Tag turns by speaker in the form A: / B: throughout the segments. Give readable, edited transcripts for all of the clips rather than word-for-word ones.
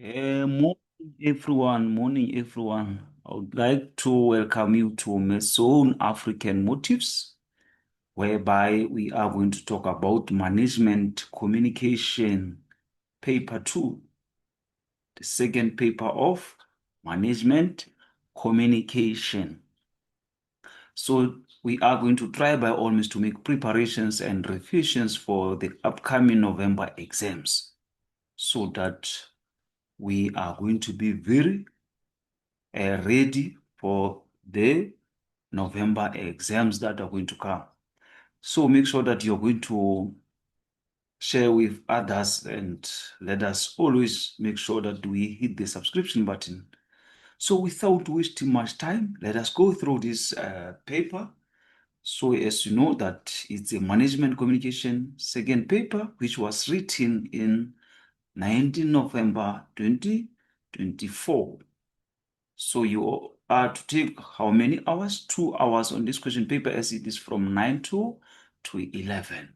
A: Morning everyone. I would like to welcome you to Mason African Motives, whereby we are going to talk about management communication, paper two, the second paper of management communication. So we are going to try by all means to make preparations and revisions for the upcoming November exams, so that we are going to be very ready for the November exams that are going to come. So make sure that you're going to share with others, and let us always make sure that we hit the subscription button. So without wasting much time, let us go through this paper. So as you know that it's a management communication second paper, which was written in 19 November 2024. So you are to take how many hours? 2 hours on this question paper, as it is from 9 to 11.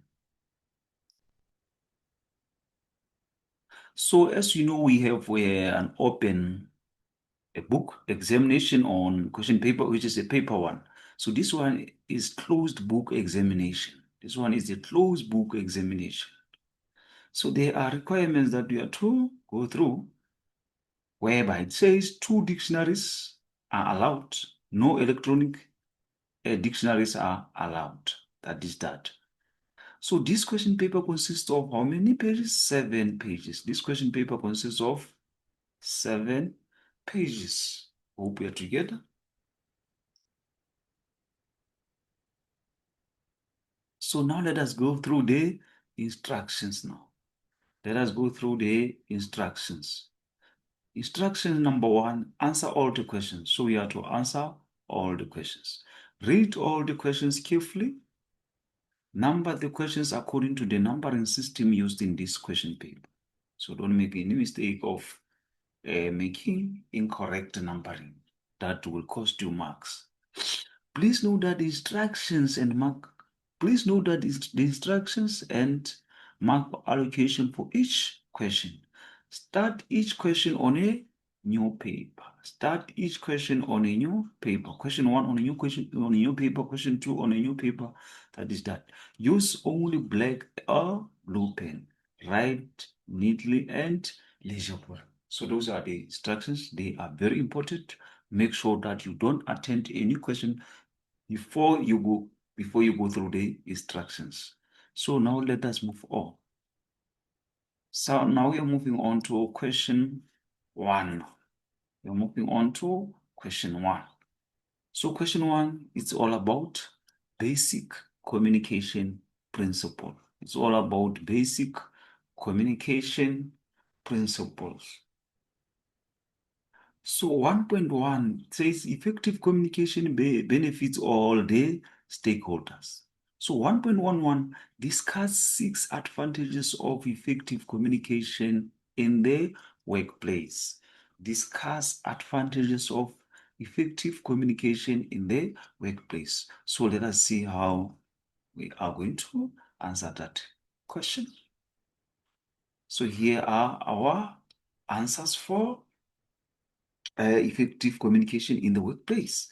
A: So as you know, we have an open a book examination on question paper, which is a paper one. So this one is closed book examination. This one is a closed book examination. So there are requirements that we are to go through, whereby it says 2 dictionaries are allowed, no electronic dictionaries are allowed. That is that. So this question paper consists of how many pages? 7 pages. This question paper consists of 7 pages. Hope we are together. So now let us go through the instructions now. Let us go through the instructions. Instruction number 1, answer all the questions. So we are to answer all the questions. Read all the questions carefully. Number the questions according to the numbering system used in this question paper. So don't make any mistake of making incorrect numbering. That will cost you marks. Please note that the instructions and mark. Please note that the instructions and mark allocation for each question. Start each question on a new paper. Start each question on a new paper. Question 1 on a new question on a new paper. Question 2 on a new paper. That is that. Use only black or blue pen. Write neatly and legible. So those are the instructions. They are very important. Make sure that you don't attend any question before you go through the instructions. So now let us move on. So now we are moving on to question 1. We are moving on to question 1. So question 1, it's all about basic communication principle. It's all about basic communication principles. So 1.1 says effective communication benefits all the stakeholders. So 1.11 discuss 6 advantages of effective communication in the workplace. Discuss advantages of effective communication in the workplace. So let us see how we are going to answer that question. So here are our answers for effective communication in the workplace.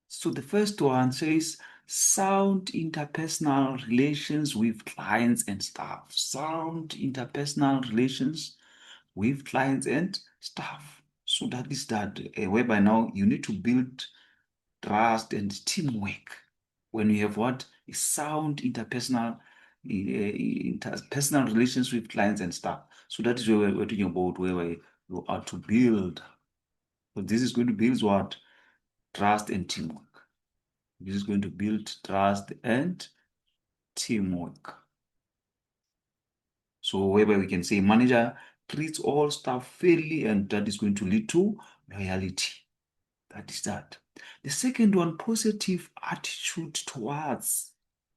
A: So the first one says sound interpersonal relations with clients and staff. Sound interpersonal relations with clients and staff. So that is that, whereby now you need to build trust and teamwork. When you have what? A sound interpersonal relations with clients and staff. So that is where we're talking about, where you are to build. So this is going to build what? Trust and teamwork. This is going to build trust and teamwork. So whereby we can say manager treats all staff fairly, and that is going to lead to loyalty. That is that. The second one, positive attitude towards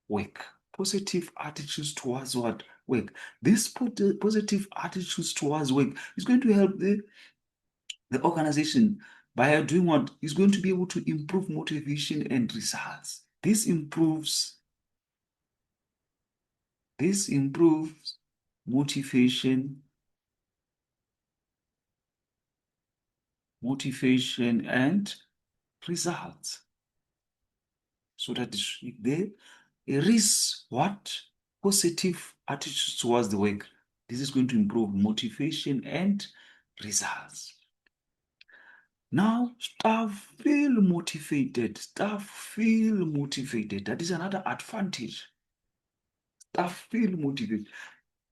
A: work. Positive attitudes towards what? Work. This positive attitudes towards work is going to help the organization by doing what? Is going to be able to improve motivation and results. This improves motivation motivation, and results. So that there is what? Positive attitude towards the work. This is going to improve motivation and results. Now, staff feel motivated. Staff feel motivated. That is another advantage. Staff feel motivated.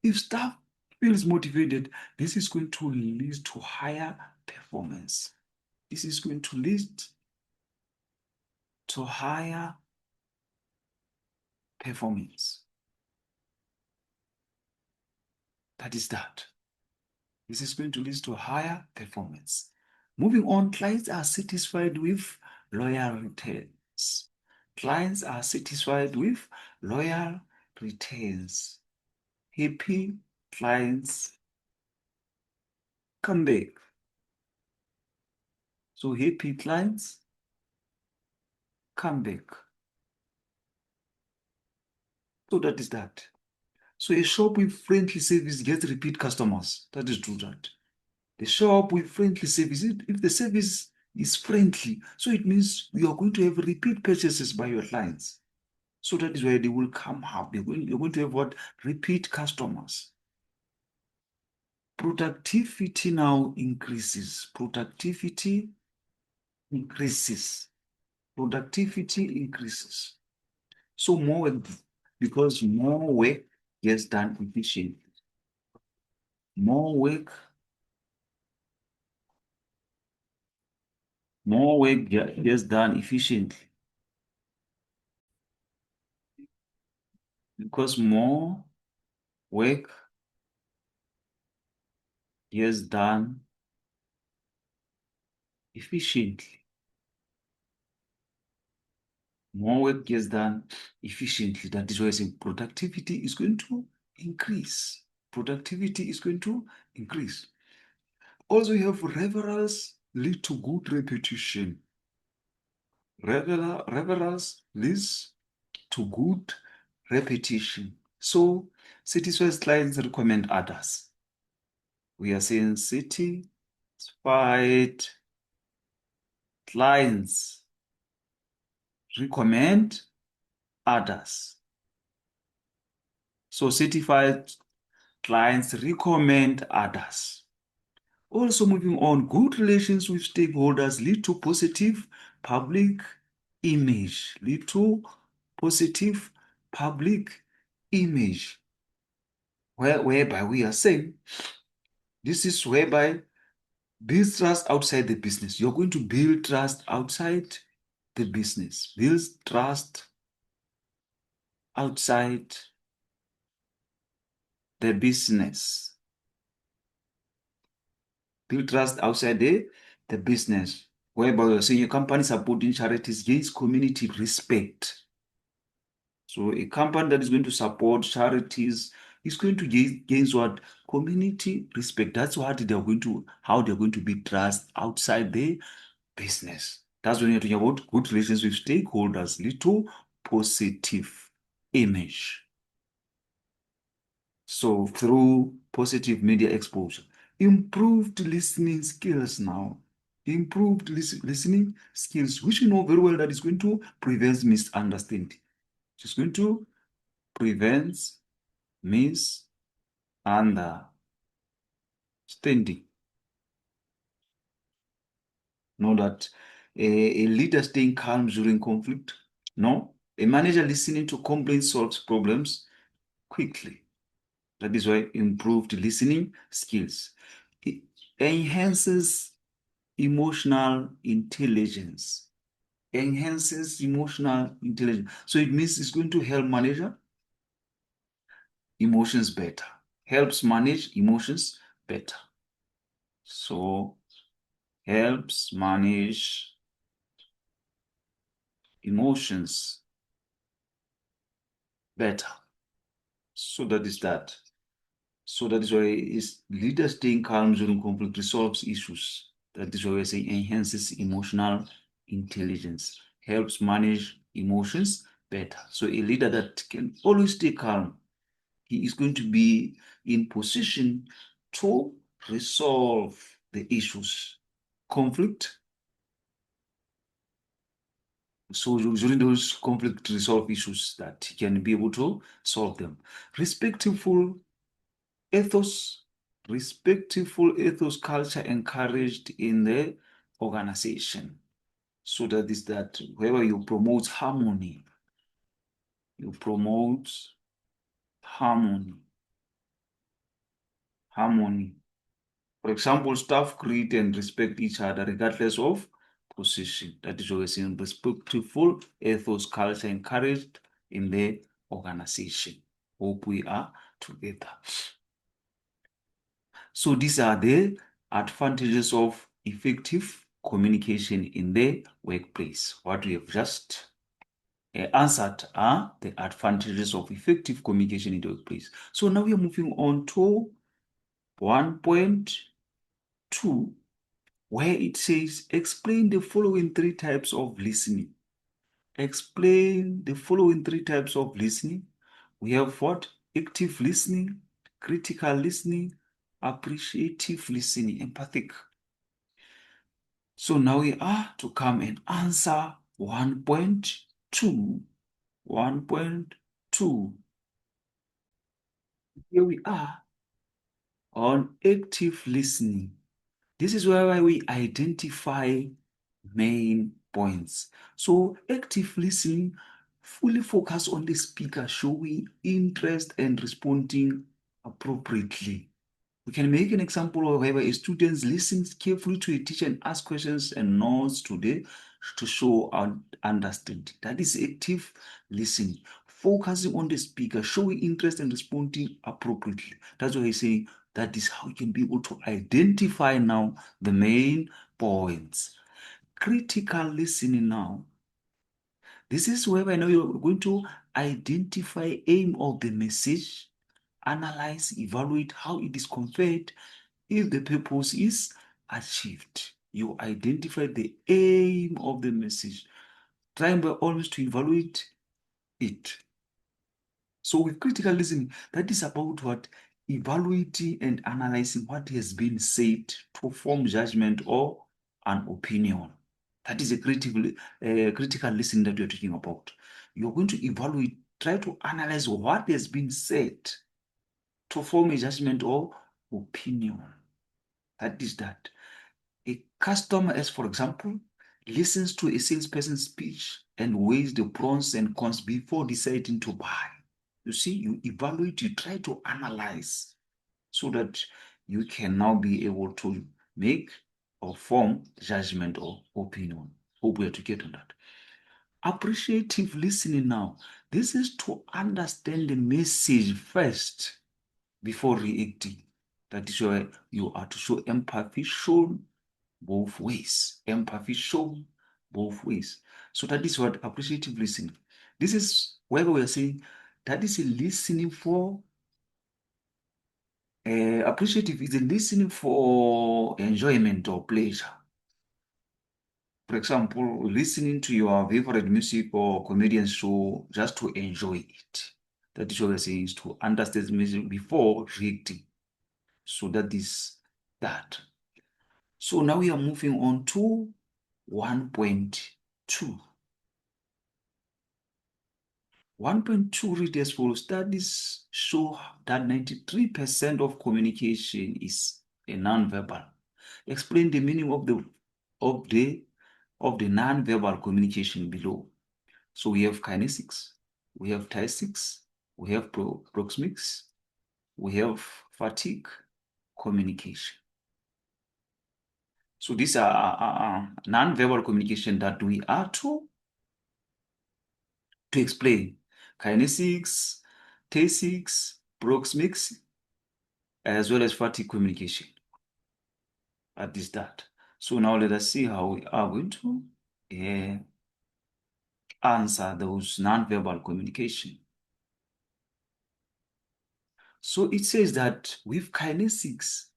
A: If staff feels motivated, this is going to lead to higher performance. This is going to lead to higher performance. That is that. This is going to lead to higher performance. Moving on, clients are satisfied with loyal returns. Clients are satisfied with loyal returns. Happy clients come back. So happy clients come back. So that is that. So a shop with friendly service gets repeat customers. That is true that. The shop with friendly service, if the service is friendly, so it means you are going to have repeat purchases by your clients. So that is why they will come up. You're going to have what? Repeat customers. Productivity now increases. Productivity increases. Productivity increases. So more work, because more work gets done efficiently. More work gets done efficiently. Because more work gets done efficiently. More work gets done efficiently. That is why I say productivity is going to increase. Productivity is going to increase. Also, you have referrals lead to good repetition. Referrals leads to good repetition. So, satisfied clients recommend others. We are saying satisfied clients recommend others. So certified clients recommend others. Also moving on, good relations with stakeholders lead to positive public image. Lead to positive public image. Whereby we are saying, this is whereby build trust outside the business. You're going to build trust outside the business. Build trust outside the business. Build trust outside the business. Whereby you're saying your company supporting charities gains community respect. So a company that is going to support charities is going to gain what? Community respect. That's what they're going to, how they're going to be trust outside the business. That's when you're talking about good relations with stakeholders, lead to positive image. So through positive media exposure, improved listening skills now. Improved listening skills, which you know very well that is going to prevent misunderstanding. It's going to prevent misunderstanding. Know that a leader staying calm during conflict. No. A manager listening to complaints solves problems quickly. That is why improved listening skills. It enhances emotional intelligence. Enhances emotional intelligence. So it means it's going to help manager emotions better. Helps manage emotions better. So helps manage emotions better. So that is that. So that is why is leader staying calm during conflict resolves issues. That is why we say enhances emotional intelligence, helps manage emotions better. So a leader that can always stay calm, he is going to be in position to resolve the issues. conflict. So during those conflict resolve issues that he can be able to solve them. Respectful ethos, respectful ethos culture encouraged in the organization. So that is that wherever you promote harmony, you promote harmony, harmony. For example, staff greet and respect each other regardless of position. That is what we're saying. Respectful ethos culture encouraged in the organization. Hope we are together. So these are the advantages of effective communication in the workplace. What we have just answered are the advantages of effective communication in the workplace. So now we are moving on to 1.2, where it says, explain the following 3 types of listening. Explain the following 3 types of listening. We have what? Active listening, critical listening, appreciative listening, empathic. So now we are to come and answer 1.2. 1.2. Here we are on active listening. This is where we identify main points. So active listening fully focus on the speaker, showing interest and responding appropriately. We can make an example of where a student listens carefully to a teacher and asks questions and nods to show understanding. That is active listening, focusing on the speaker, showing interest and responding appropriately. That's why I say that is how you can be able to identify now the main points. Critical listening now. This is where I know you're going to identify aim of the message, analyze, evaluate how it is conveyed, if the purpose is achieved. You identify the aim of the message, trying by always to evaluate it. So with critical listening, that is about what? Evaluating and analyzing what has been said to form judgment or an opinion. That is a critical listening that you're talking about. You're going to evaluate, try to analyze what has been said to form a judgment or opinion. That is that. A customer, as for example, listens to a salesperson's speech and weighs the pros and cons before deciding to buy. You see, you evaluate, you try to analyze so that you can now be able to make or form judgment or opinion. Hope we are together on that. Appreciative listening now. This is to understand the message first before reacting. That is why you are to show empathy shown both ways. Empathy shown both ways. So that is what appreciative listening. This is where we are saying that is a listening for appreciative is a listening for enjoyment or pleasure. For example, listening to your favorite music or comedian show just to enjoy it. That is what we're saying, is to understand the music before reacting. So that is that. So now we are moving on to 1.2. 1.2 read as follows. Studies show that 93% of communication is a non-verbal. Explain the meaning of the non-verbal communication below. So we have kinesics, we have tactics, we have proxemics, we have fatigue, communication. So these are non-verbal communication that we are to explain. Kinesics, tactics, proxemics, as well as fatigue communication. That is that. So now let us see how we are going to answer those non-verbal communication. So it says that with kinesics,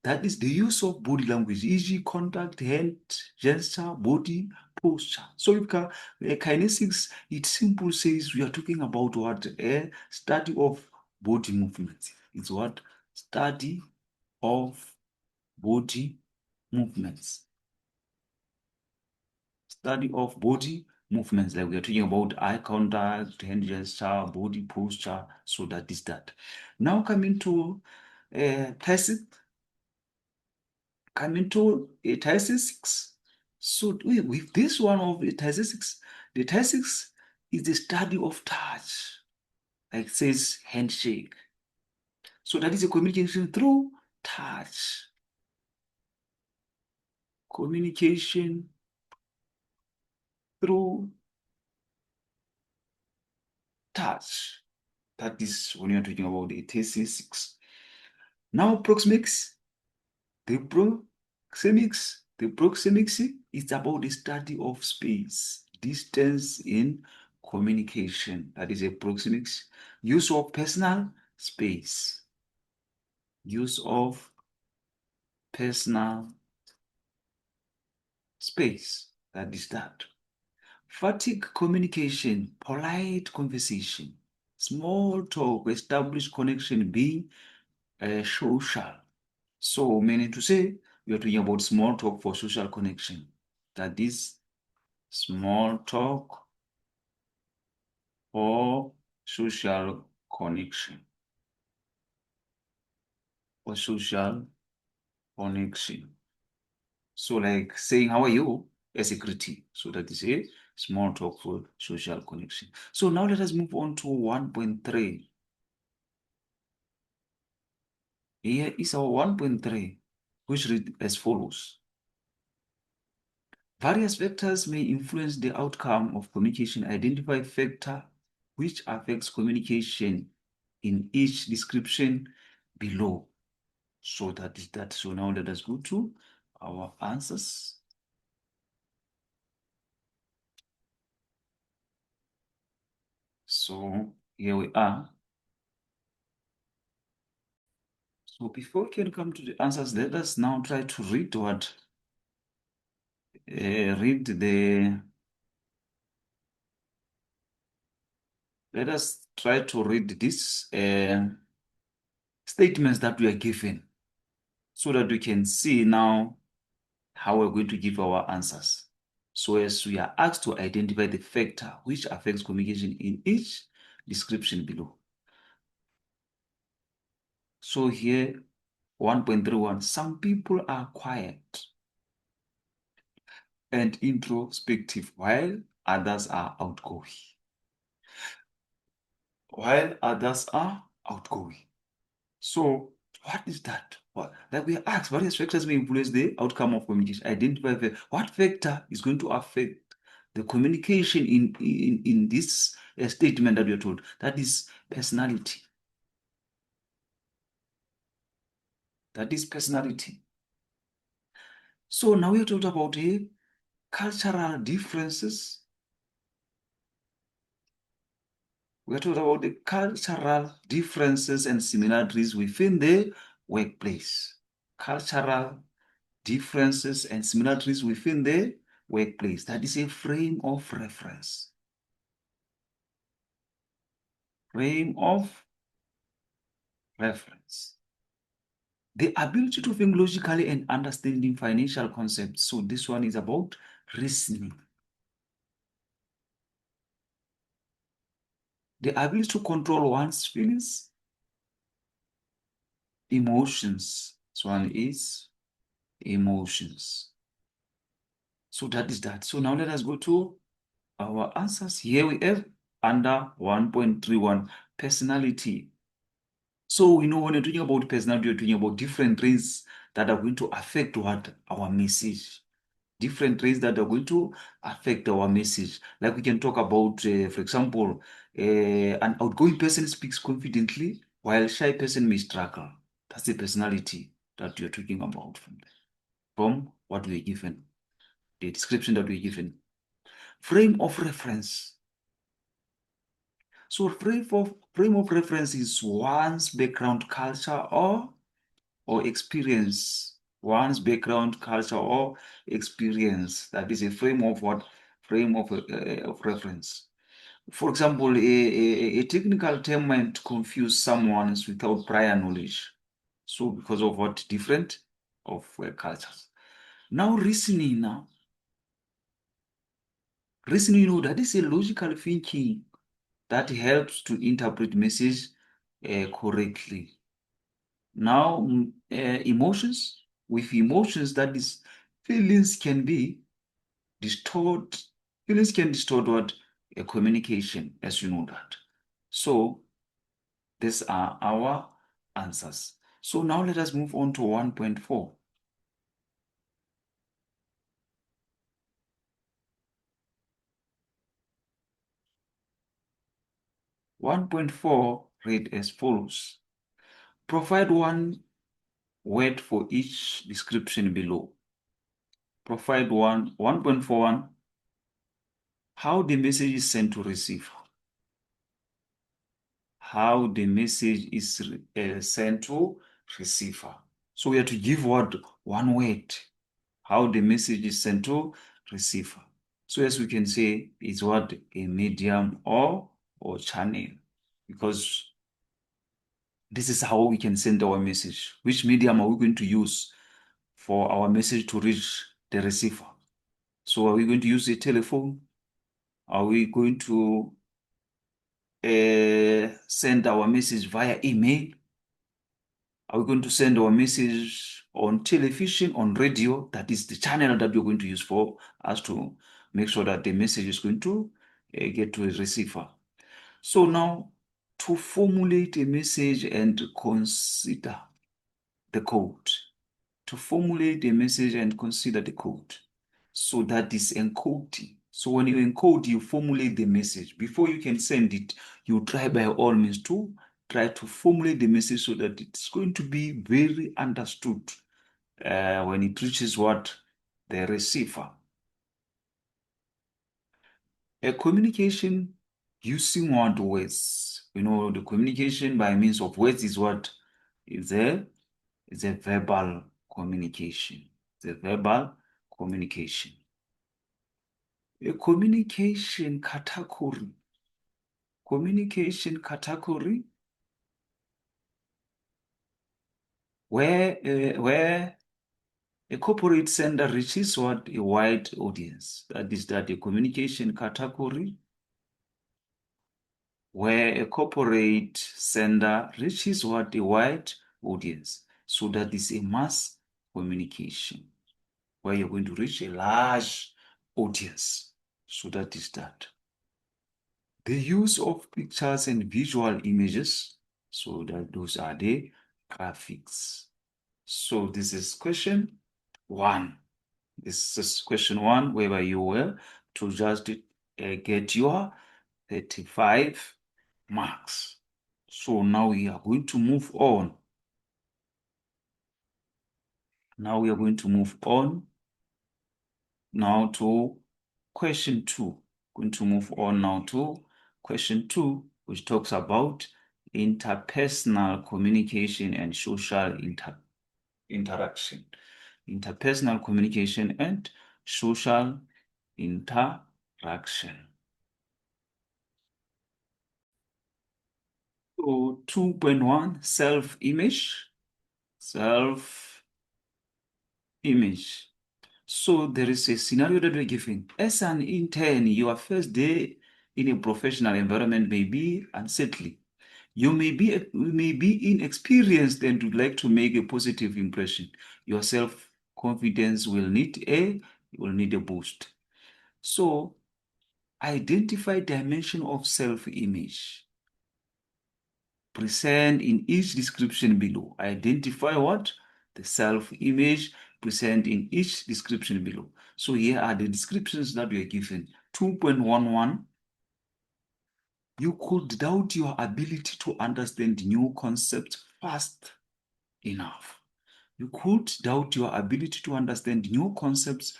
A: that is the use of body language, e.g. contact, hand, gesture, body, posture. So with kinesics, it simply says we are talking about what? A study of body movements. It's what? Study of body movements. study of body movements, like we're talking about eye contact, hand gesture, body posture. So that is that. Now coming to thesis, thesis 6. So with this one of the thesis 6, the thesis is the study of touch, like it says handshake. So that is a communication through touch. Communication through touch. That is when you're talking about the thesis 6. Now proxemics, the proxemics is about the study of space, distance in communication. That is a proxemics. Use of personal space. Use of personal space. That is that. Fatigue communication, polite conversation, small talk, established connection, being social. So, meaning to say, we are talking about small talk for social connection. That is small talk for social connection. For social connection. So, like saying, how are you? As a greeting. So, that is a small talk for social connection. So, now let us move on to 1.3. Here is our 1.3, which read as follows. Various factors may influence the outcome of communication. Identify factor which affects communication in each description below. So that is that. So now let us go to our answers. So here we are. So before we can come to the answers, let us now try to read what let us try to read these statements that we are given, so that we can see now how we're going to give our answers. So as we are asked to identify the factor which affects communication in each description below. So here, 1.31, some people are quiet and introspective while others are outgoing. While others are outgoing. So what is that? Like we are asked, various factors may influence the outcome of communication. Identify what factor is going to affect the communication in this statement that we are told. That is personality. That is personality. So now we are talking about cultural differences. We are talking about the cultural differences and similarities within the workplace. Cultural differences and similarities within the workplace. That is a frame of reference. Frame of reference. The ability to think logically and understanding financial concepts. So this one is about reasoning. The ability to control one's feelings, emotions. This one is emotions. So that is that. So now let us go to our answers. Here we have under 1.31, personality. So we know when you're talking about personality, you're talking about different traits that are going to affect what our message. Different traits that are going to affect our message. Like we can talk about, for example, an outgoing person speaks confidently, while a shy person may struggle. That's the personality that you're talking about from what we're given, the description that we're given. Frame of reference. So frame of reference is one's background, culture, or experience. One's background, culture, or experience. That is a frame of what? Frame of reference. For example, a technical term might confuse someone without prior knowledge. So because of what? Different of cultures. Now reasoning now. Reasoning, that is a logical thinking that helps to interpret message correctly. Now, emotions. With emotions, that is, feelings can be distort. Feelings can distort what? A communication, as you know that. So, these are our answers. So now let us move on to 1.4. 1.4 read as follows. Provide one word for each description below. Provide 1.41, how the message is sent to receiver. How the message is sent to receiver. So we have to give one word, how the message is sent to receiver. So as we can say, it's what? A medium or channel, because this is how we can send our message. Which medium are we going to use for our message to reach the receiver? So are we going to use a telephone? Are we going to send our message via email? Are we going to send our message on television, on radio? That is the channel that we're going to use for us to make sure that the message is going to get to a receiver. So now, to formulate a message and consider the code. To formulate a message and consider the code. So that is encoding. So when you encode, you formulate the message. Before you can send it, you try by all means to try to formulate the message so that it's going to be very understood when it reaches what? The receiver. A communication using what? Words. The communication by means of words is what? Is a verbal communication. It's a verbal communication. A communication category where a corporate sender reaches what? A wide audience. That is that a communication category where a corporate sender reaches what? A wide audience. So that is a mass communication where you're going to reach a large audience. So that is that. The use of pictures and visual images. So that those are the graphics. So this is question 1. This is question 1, whereby you were to just get your 35 marks. So now we are going to move on. Now we are going to move on now to question 2. Going to move on now to question 2, which talks about interpersonal communication and social interaction. Interpersonal communication and social interaction. So 2.1, self-image. Self-image. So there is a scenario that we're given. As an intern, your first day in a professional environment may be unsettling. You may be inexperienced and would like to make a positive impression. Your self-confidence will need a boost. So identify dimension of self-image. Present in each description below. Identify what? The self-image present in each description below. So here are the descriptions that we are given. 2.11, you could doubt your ability to understand new concepts fast enough. You could doubt your ability to understand new concepts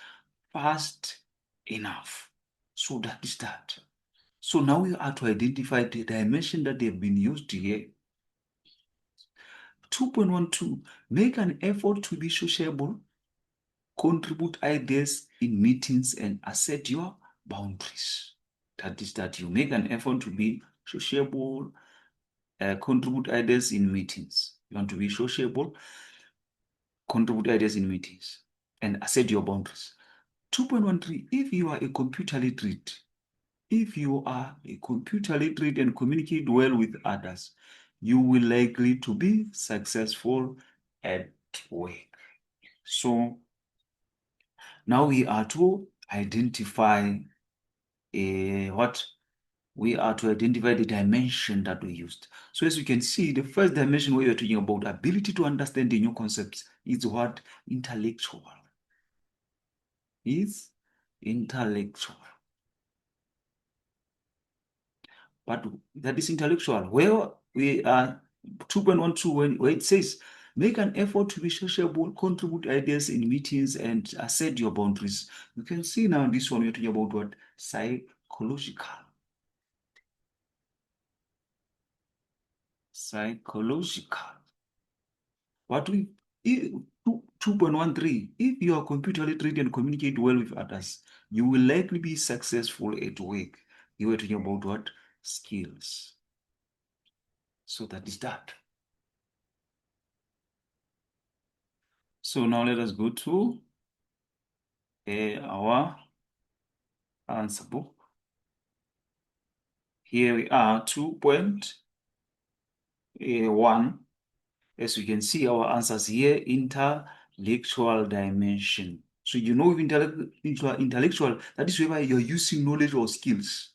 A: fast enough. So that is that. So now we are to identify the dimension that they've been used here. 2.12, make an effort to be sociable, contribute ideas in meetings, and assert your boundaries. That is that you make an effort to be sociable, contribute ideas in meetings. You want to be sociable, contribute ideas in meetings, and assert your boundaries. 2.13, if you are a computer literate, and communicate well with others, you will likely to be successful at work. So now we are to identify what we are to identify the dimension that we used. So as you can see, the first dimension where you're talking about ability to understand the new concepts is what? Intellectual. Is intellectual. But that is intellectual. Where we are 2.12, where it says, make an effort to be sociable, contribute ideas in meetings, and assert your boundaries. You can see now this one, we're talking about what? Psychological. Psychological. What we 2.13, if you are computer literate and communicate well with others, you will likely be successful at work. You were talking about what? Skills. So that is that. So now let us go to our answer book. Here we are, 2.1. As you can see, our answers here, intellectual dimension. So you know, intellectual, that is whereby you're using knowledge or skills.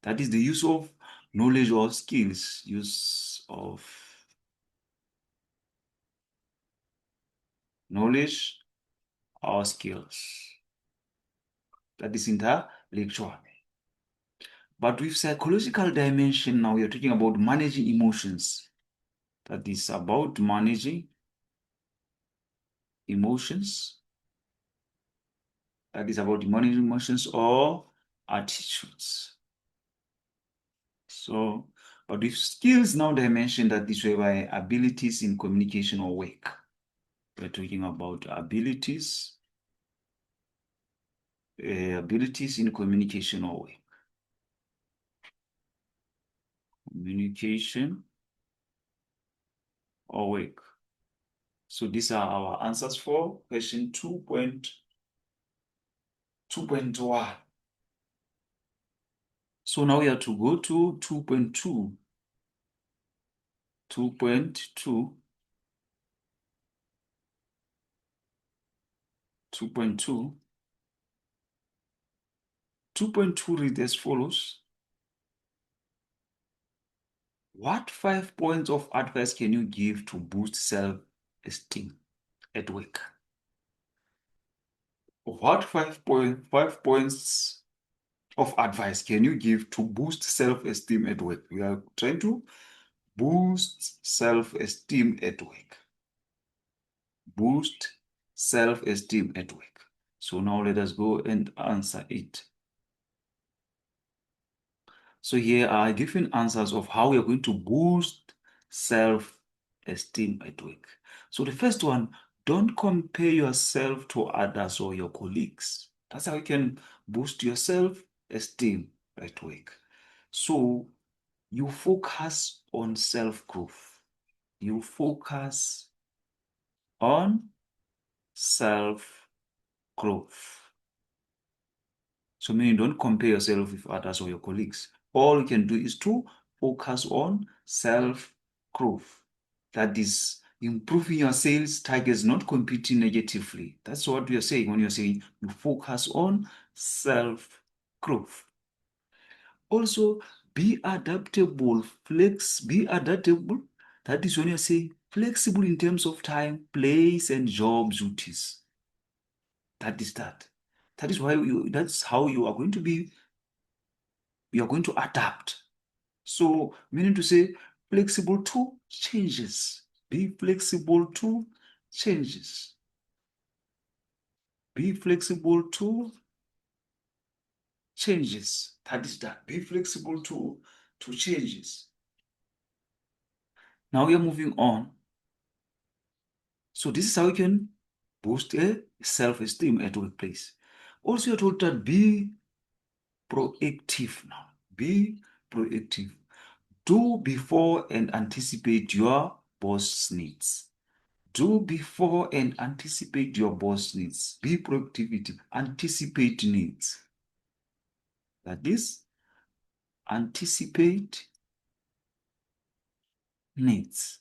A: That is the use of knowledge or skills. Use of knowledge or skills. That is intellectual. But with psychological dimension, now you're talking about managing emotions. That is about managing emotions. That is about managing emotions or attitudes. So, but with skills now dimension, that is whereby abilities in communication or work. We're talking about abilities in communication or work. Communication or work. So these are our answers for question 2.1. So now we have to go to 2.2. 2.2. 2.2. 2.2 reads as follows. What 5 points of advice can you give to boost self-esteem at work? What 5 points of advice can you give to boost self-esteem at work? We are trying to boost self-esteem at work. Boost self-esteem at work. So now let us go and answer it. So here are different answers of how we are going to boost self-esteem at work. So the first one, don't compare yourself to others or your colleagues. That's how you can boost your self-esteem at work. So you focus on self-growth. You focus on self-growth. So meaning don't compare yourself with others or your colleagues. All you can do is to focus on self-growth. That is improving your sales targets, not competing negatively. That's what we are saying when you're saying you focus on self-growth. Also, be adaptable, be adaptable. That is when you're saying flexible in terms of time, place, and job duties. That is that. That is why that's how you are going to be, you are going to adapt. So, meaning to say, flexible to changes. Be flexible to changes. Be flexible to changes. That is that. Be flexible to changes. Now we are moving on. So this is how you can boost a self-esteem at workplace. Also, you're told that be proactive now. Be proactive. Do before and anticipate your boss's needs. Do before and anticipate your boss needs. Be productivity. Anticipate needs. That is, anticipate needs.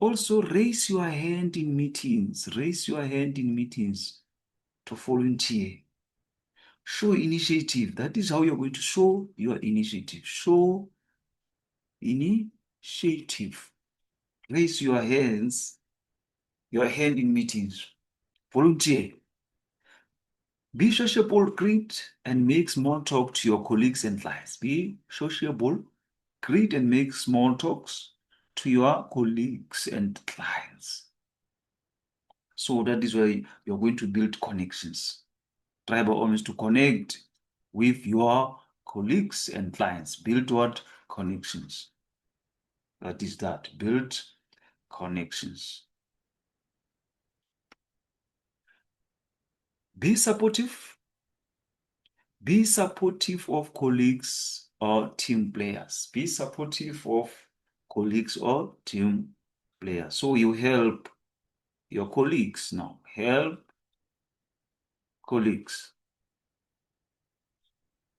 A: Also, raise your hand in meetings. Raise your hand in meetings to volunteer. Show initiative. That is how you're going to show your initiative. Show initiative. Raise your hands, your hand in meetings. Volunteer. Be sociable, greet, and make small talk to your colleagues and clients. Be sociable, greet, and make small talks to your colleagues and clients. So that is where you're going to build connections. Try by always to connect with your colleagues and clients. Build what? Connections. That is that. Build connections. Be supportive. Be supportive of colleagues or team players. Be supportive of colleagues or team players. So you help your colleagues now. Help colleagues.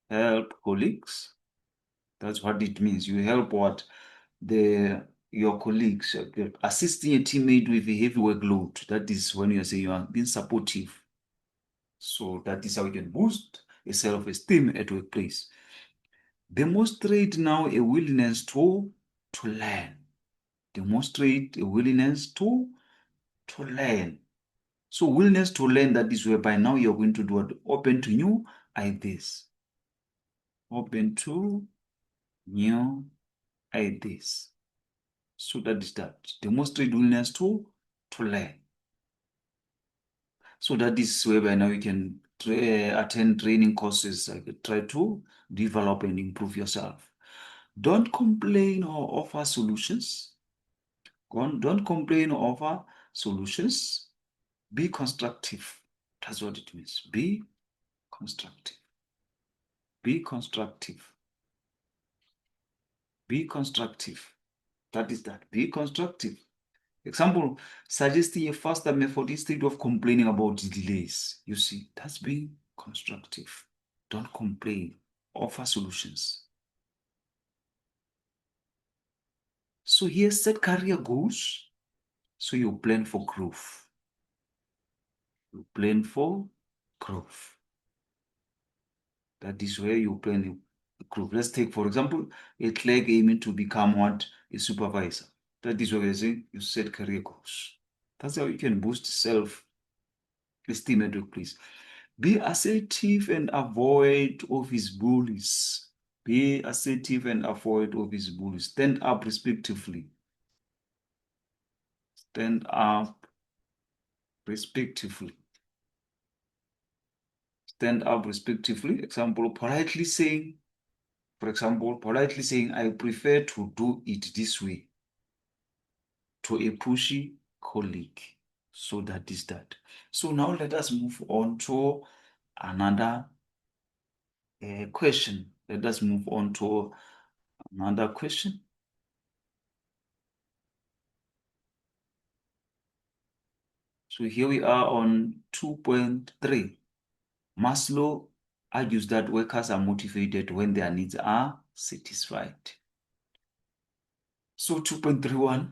A: Help colleagues. That's what it means. You help what? Your colleagues, assisting a teammate with a heavy workload. That is when you say you are being supportive. So that is how you can boost a self-esteem at workplace. Demonstrate now a willingness to learn. Demonstrate a willingness to learn. So willingness to learn, that is whereby now you're going to do what? Open to new ideas. Open to new ideas. So that is that. Demonstrate willingness to learn. So that is whereby now you can attend training courses, try to develop and improve yourself. Don't complain or offer solutions. Don't complain or offer solutions. Be constructive. That's what it means. Be constructive. Be constructive. Be constructive. That is that. Be constructive. Example, suggesting a faster method instead of complaining about the delays. You see, that's being constructive. Don't complain. Offer solutions. So here, set career goals. So you plan for growth. You plan for growth. That is where you plan growth. Let's take, for example, a clerk aiming to become what? A supervisor. That is where you set career goals. That's how you can boost self-esteem at workplace. Be assertive and avoid office bullies. Be assertive and avoid office bullies. Stand up respectively. Stand up respectively. Stand up respectively. Example, politely saying, for example, politely saying, I prefer to do it this way to a pushy colleague. So that is that. So now let us move on to another question. Let us move on to another question. So here we are on 2.3. Maslow argues that workers are motivated when their needs are satisfied. So 2.31,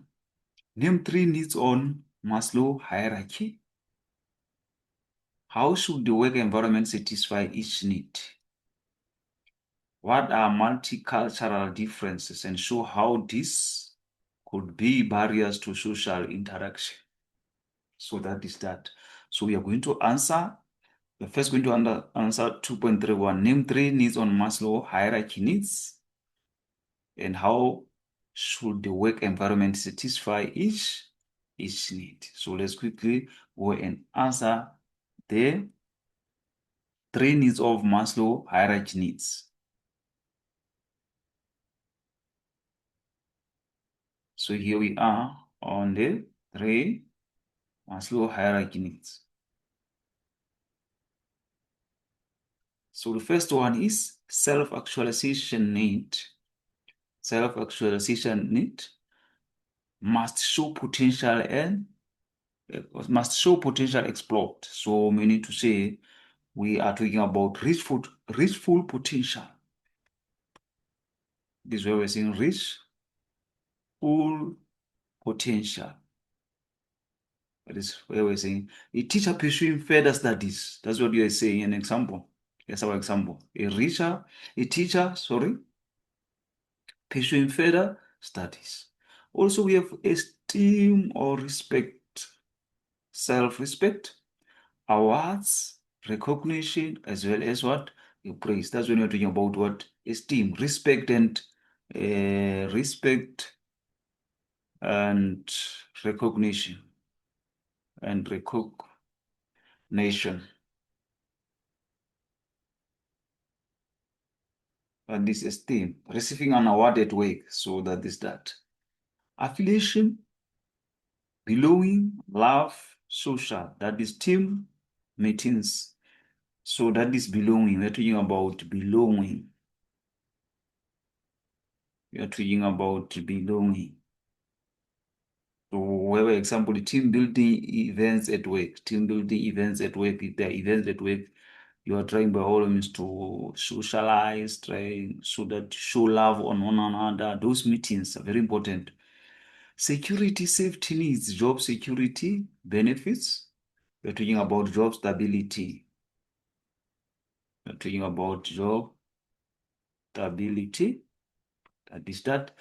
A: name 3 needs on Maslow hierarchy. How should the work environment satisfy each need? What are multicultural differences and show how this could be barriers to social interaction? So that is that. So we are going to answer, we're first going to answer 2.31. Name 3 needs on Maslow hierarchy needs and how should the work environment satisfy each need. So let's quickly go and answer the 3 needs of Maslow hierarchy needs. So here we are on the 3 Maslow hierarchy needs. So the first one is self-actualization need. Self-actualization need. must show potential and must show potential explored. So meaning to say we are talking about reachful potential. This is where we're saying reachful potential. That is where we're saying a teacher pursuing further studies. That's what you are saying. An example. Here's our example. A teacher, pursuing further studies. Also, we have esteem or respect, self-respect, awards, recognition, as well as what? Praise. That's when you're talking about what? Esteem, respect respect and recognition and recognition. And this esteem, receiving an award at work. So that is that. Affiliation, belonging, love, social. That is team meetings. So that is belonging. We're talking about belonging. We are talking about belonging. So where, for example, the team building events at work, team building events at work, if there are events at work, you are trying by all means to socialize, trying so that show love on one another. Those meetings are very important. Security, safety needs, job security, benefits. We're talking about job stability. We're talking about job stability. That is that.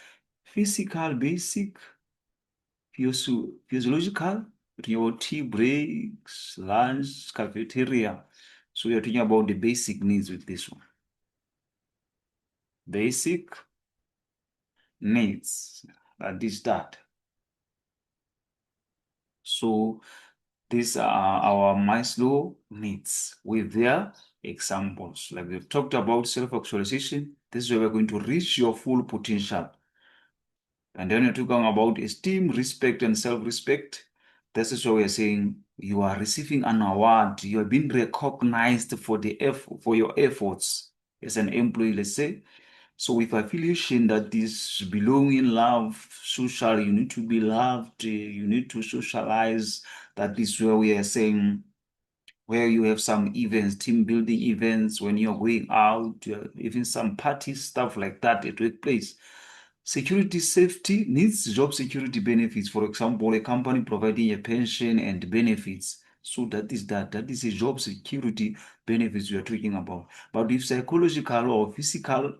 A: Physical, basic, physiological, your tea breaks, lunch, cafeteria. So we are talking about the basic needs with this one. Basic needs. That is that. So these are our Maslow needs with their examples. Like we've talked about self-actualization. This is where we're going to reach your full potential. And then you're talking about esteem, respect, and self-respect. This is what we're saying. You are receiving an award. You are being recognized for for your efforts as an employee, let's say. So with affiliation, that is belonging, love, social, you need to be loved, you need to socialize. That is where we are saying, where you have some events, team building events, when you're going out, even some parties, stuff like that at workplace. Security, safety needs, job security benefits. For example, a company providing a pension and benefits. So that is that. That is a job security benefits we are talking about. But with psychological or physical,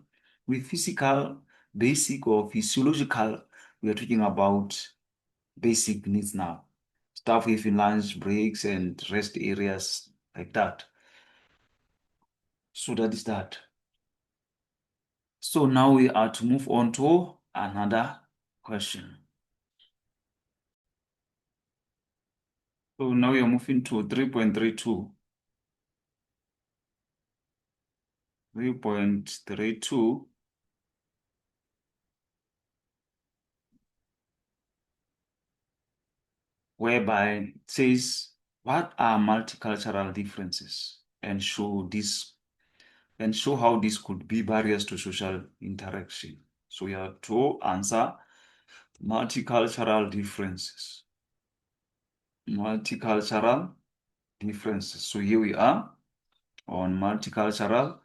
A: with physical, basic or physiological, we are talking about basic needs now. Stuff with lunch breaks and rest areas like that. So that is that. So now we are to move on to another question. So now we are moving to 3.32. 3.32, whereby it says, what are multicultural differences? And show how this could be barriers to social interaction. So we have to answer multicultural differences. Multicultural differences. So here we are on multicultural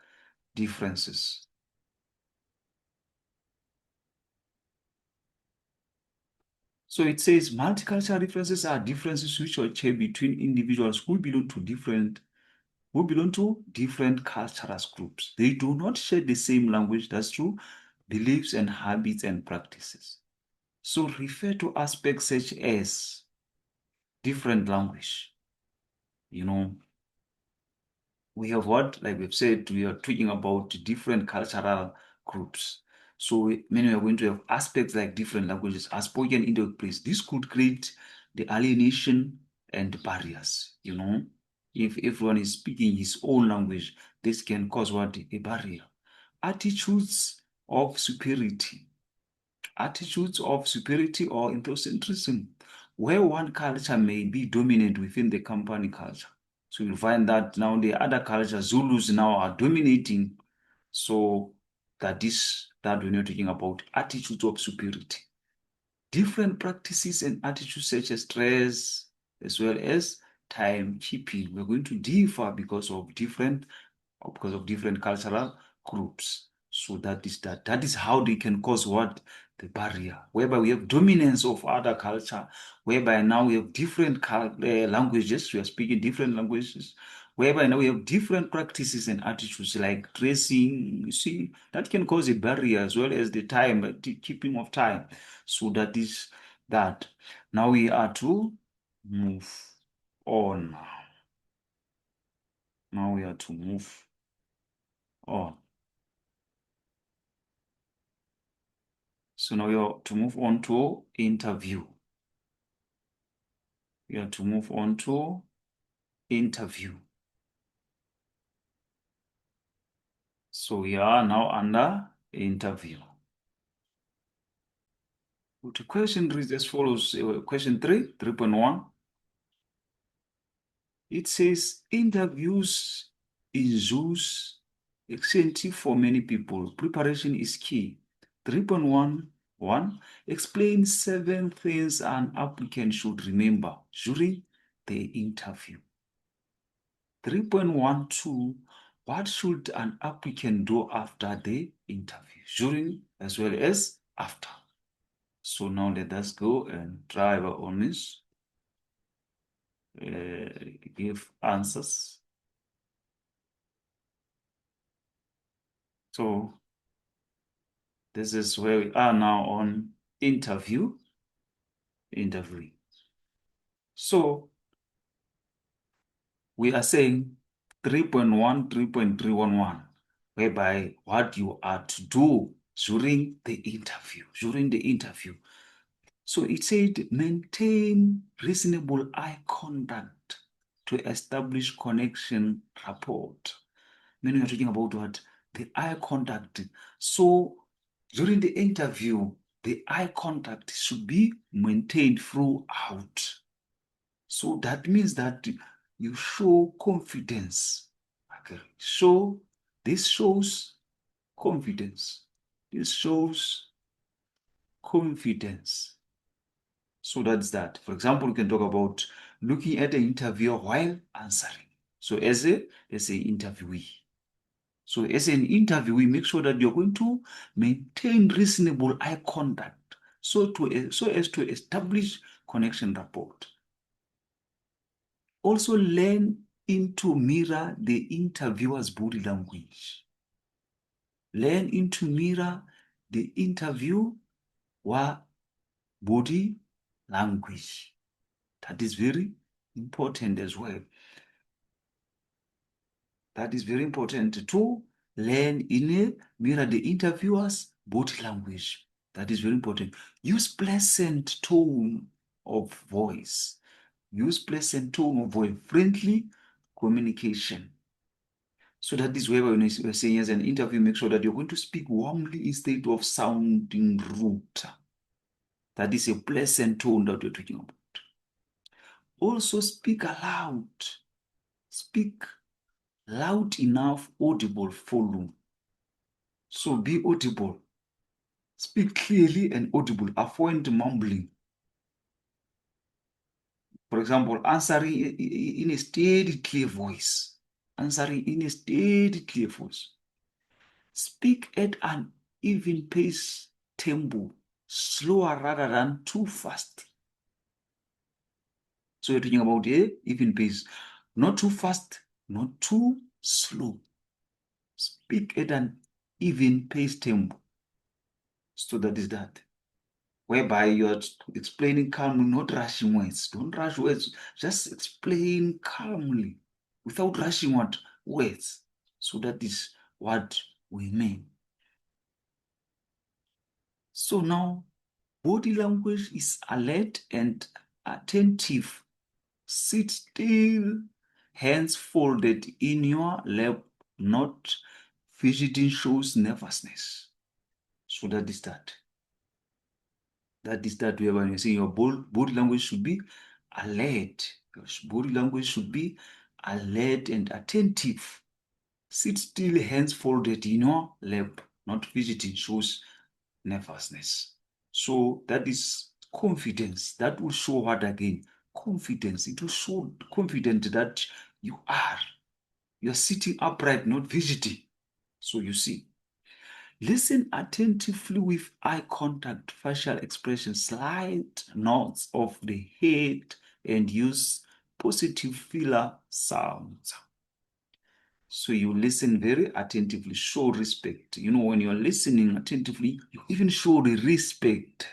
A: differences. So it says multicultural differences are differences which occur between individuals who belong to different cultural groups. They do not share the same language, that's true, beliefs and habits and practices. So refer to aspects such as different language. You know, we have what, like we've said, we are talking about different cultural groups. So many are going to have aspects like different languages are spoken in the workplace. This could create the alienation and barriers, you know. If everyone is speaking his own language, this can cause what? A barrier. Attitudes of superiority. Attitudes of superiority or ethnocentrism, where one culture may be dominant within the company culture. So you'll find that now the other cultures, Zulus now are dominating. So that when you're talking about attitudes of superiority. different practices and attitudes such as stress as well as timekeeping. We're going to differ because of different cultural groups. So that is that. That is how they can cause what? The barrier, whereby we have dominance of other culture, whereby now we have different languages, we are speaking different languages, whereby now we have different practices and attitudes like dressing. You see, that can cause a barrier as well as the time, the keeping of time. So that is that. Now we are to move on. Now we are to move on. So now you have to move on to interview. You have to move on to interview. So we are now under interview. The question reads as follows. Question 3.1. It says interviews ensures extensive for many people. Preparation is key. 3.1. Explain 7 things an applicant should remember during the interview. 3.12. What should an applicant do after the interview, during as well as after? So now let us go and try our own give answers. So this is where we are now on interviewing. So we are saying 3.1, 3.311, whereby what you are to do during the interview. So it said, maintain reasonable eye contact to establish connection rapport. Meaning you're talking about what? The eye contact. So during the interview, the eye contact should be maintained throughout. So that means that you show confidence. Okay. So this shows confidence. This shows confidence. So that's that. For example, we can talk about looking at the interviewer while answering. So as an interviewee. So as an interviewee, make sure that you're going to maintain reasonable eye contact so as to establish connection rapport. Also learn into mirror the interviewer's body language. Learn into mirror the interviewer body language. That is very important as well. That is very important to learn in a mirror the interviewer's body language. That is very important. Use pleasant tone of voice. Use pleasant tone of voice. Friendly communication. So that is where when we're saying as an interview, make sure that you're going to speak warmly instead of sounding rude. That is a pleasant tone that we're talking about. Also speak aloud. Speak loud enough, audible volume. So be audible. Speak clearly and audible. Avoid mumbling. For example, answering in a steady, clear voice. Answering in a steady, clear voice. Speak at an even pace tempo, slower rather than too fast. So you're talking about a even pace. Not too fast, not too slow. Speak at an even pace tempo. So that is that. Whereby you're explaining calmly, not rushing words. Don't rush words. Just explain calmly without rushing words. So that is what we mean. So now, body language is alert and attentive. Sit still, hands folded in your lap, not fidgeting shows nervousness. So that is that. That is that whereby you say your body language should be alert. Your body language should be alert and attentive. Sit still, hands folded in your lap, not fidgeting shows nervousness. So that is Confidence. That will show what again? Confidence. It will show confident that you are. You're sitting upright, not fidgeting. So you see, listen attentively with eye contact, facial expressions, slight nods of the head, and use positive filler sounds. So you listen very attentively, show respect. You know, when you're listening attentively, you even show the respect.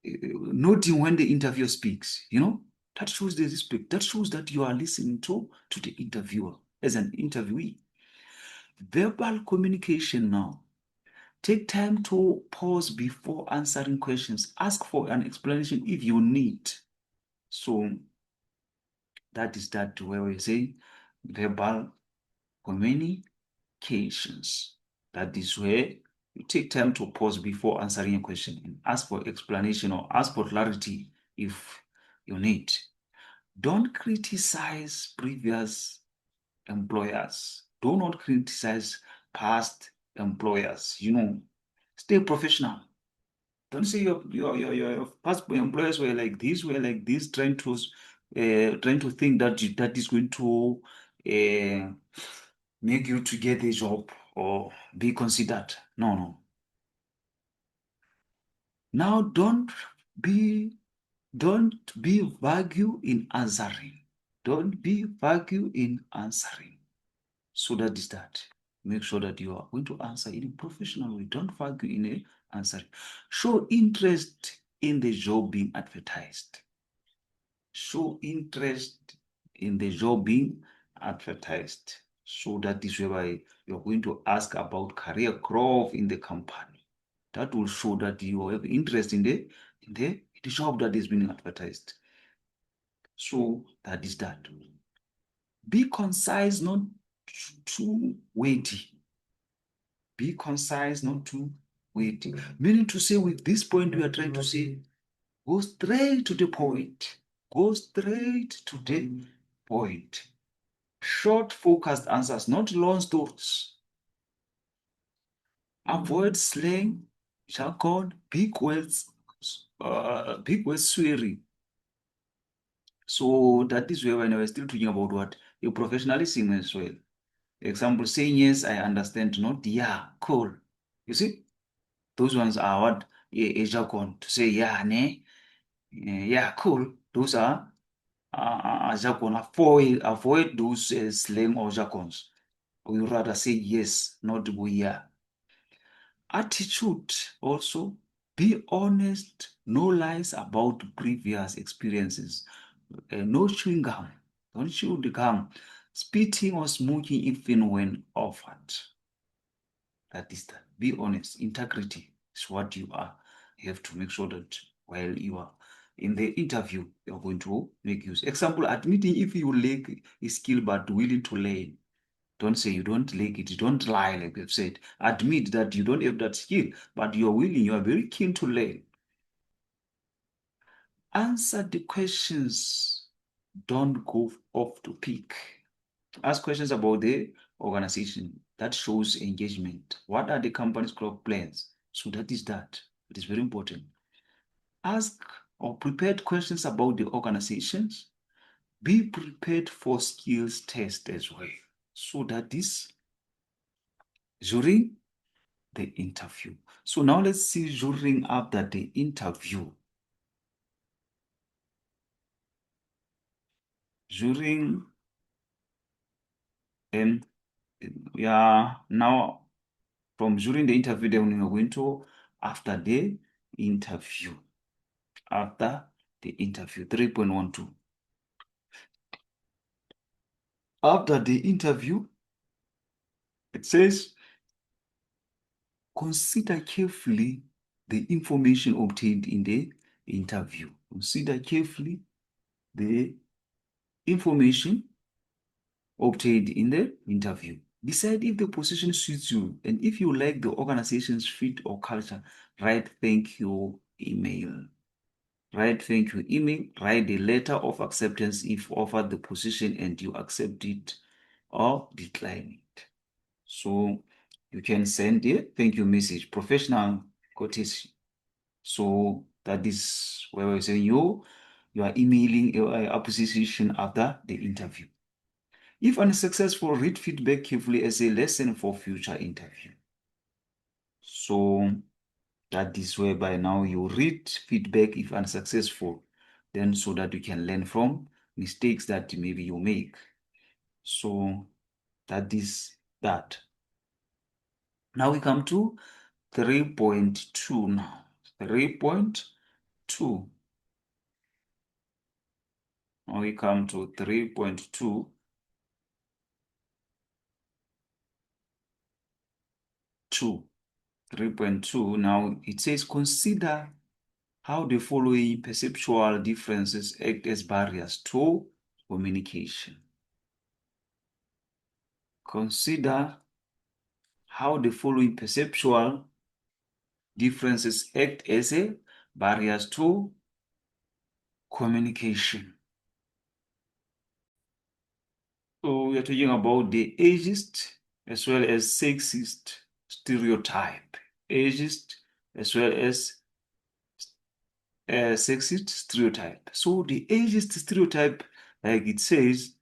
A: Noting when the interviewer speaks, you know, that shows the respect. That shows that you are listening to the interviewer as an interviewee. Verbal communication now. Take time to pause before answering questions. Ask for an explanation if you need. So that is that where we say verbal communications. That is where you take time to pause before answering a question and ask for explanation or ask for clarity if you need. Don't criticize previous employers. Do not criticize past employers. You know, stay professional. Don't say your past employers were like this, trying to think that that is going to uh, make you to get a job or be considered. No, no. Now don't be vague in answering. Don't be vague in answering. So that is that. Make sure that you are going to answer in a professional way. Don't vague in a answering. Show interest in the job being advertised. Show interest in the job being advertised. So that is whereby you're going to ask about career growth in the company. That will show that you have interest in the job that is being advertised. So that is that. Be concise, not too weighty. Be concise, not too weighty. Meaning to say, with this point, we are trying to say, go straight to the point. Go straight to the point. Short, focused answers, not long stories. Avoid slang, jargon, big words swearing. So that is where when I was still talking about what? Your professionalism as well. Example, saying yes, I understand, not yeah, cool. You see, those ones are what a jargon to say yeah, ne, yeah, cool. Those are jargon. Avoid those slang or jargons. We rather say yes, not go yeah. Attitude also. Be honest, no lies about previous experiences. No chewing gum. Don't chew the gum. Spitting or smoking even when offered. That is that. Be honest. Integrity is what you are. You have to make sure that while you are in the interview, you're going to make use. Example, admitting if you lack a skill but willing to learn. Don't say you don't like it. Don't lie, like we've said. Admit that you don't have that skill, but you're willing, you are very keen to learn. Answer the questions. Don't go off to pick. Ask questions about the organization. That shows engagement. What are the company's growth plans? So that is that. It is very important. Ask or prepared questions about the organizations. Be prepared for skills test as well. So that is during the interview. So now let's see during after the interview. During and yeah, now from during the interview, then we are going to after the interview. After the interview, 3.12. After the interview, it says consider carefully the information obtained in the interview. Consider carefully the information obtained in the interview. Decide if the position suits you and if you like the organization's fit or culture. Write thank you email. Write thank you email. Write the letter of acceptance if offered the position and you accept it or decline it. So you can send a thank you message, professional courtesy. So that That is where we're saying you are emailing a position after the interview. If unsuccessful, read feedback carefully as a lesson for future interview. So that is whereby now you read feedback if unsuccessful, then so that you can learn from mistakes that maybe you make. So that is that. Now we come to 3.2 now. 3.2. Now we come to 3.2. 3.2. Now it says consider how the following perceptual differences act as barriers to communication. Consider how the following perceptual differences act as a barriers to communication. So we are talking about the ageist as well as sexist stereotype. Ageist as well as sexist stereotype. So the ageist stereotype, like it says,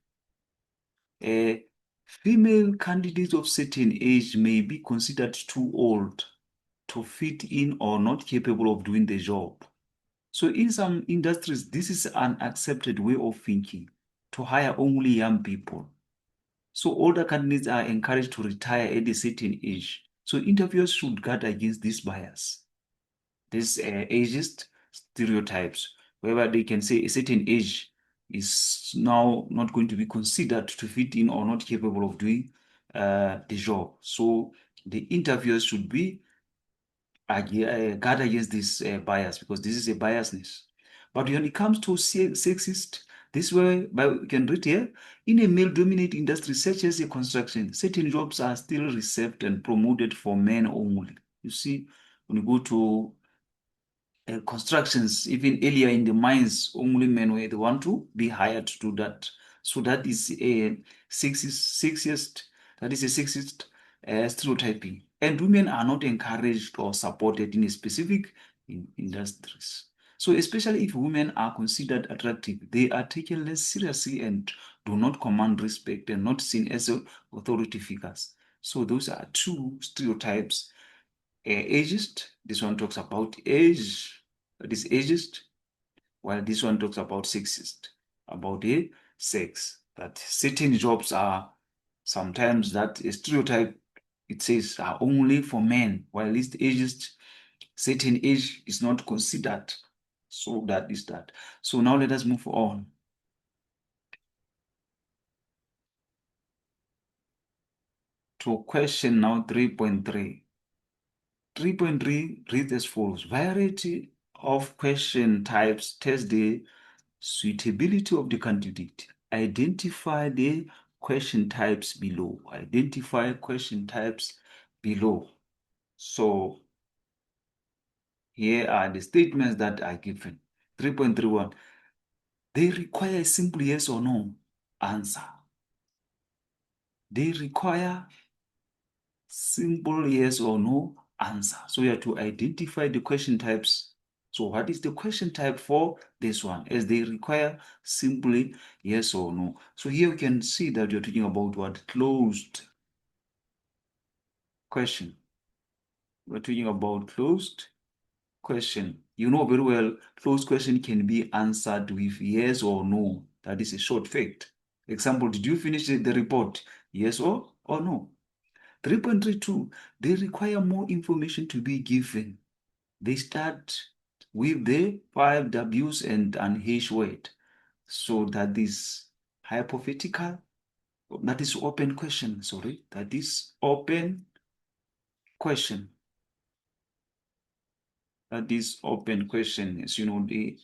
A: female candidates of certain age may be considered too old to fit in or not capable of doing the job. So in some industries, this is an accepted way of thinking, to hire only young people. So older candidates are encouraged to retire at a certain age. So interviewers should guard against this bias, these ageist stereotypes, whereby they can say a certain age is now not going to be considered to fit in or not capable of doing the job. So the interviewers should be guard against this bias, because this is a biasness. But when it comes to sexist, this way, we can read here, in a male-dominated industry such as a construction, certain jobs are still reserved and promoted for men only. You see, when you go to constructions, even earlier in the mines, only men were the one to be hired to do that. So that is a sexist, that is a sexist stereotyping. And women are not encouraged or supported in a specific industries. So especially if women are considered attractive, they are taken less seriously and do not command respect and not seen as authority figures. So those are two stereotypes. Ageist, this one talks about age, that is ageist, while this one talks about sexist, about a sex, that certain jobs are sometimes that a stereotype, it says, are only for men, while this ageist, certain age is not considered. So that is that. So now let us move on to question now 3.3. 3.3 reads as follows. Variety of question types test the suitability of the candidate. Identify the question types below. Identify question types below. So here are the statements that are given. 3.31. They require a simple yes or no answer. They require simple yes or no answer. So you have to identify the question types. So what is the question type for this one? As they require simply yes or no. So here we can see that you're talking about what? Closed question. We're talking about closed question. You know very well, closed question can be answered with yes or no. That is a short fact. Example, did you finish the report? Yes or no? 3.32, they require more information to be given. They start with the 5 W's and an H word. So that is hypothetical, that is open question, sorry, that is open question. That is open question. As you know, the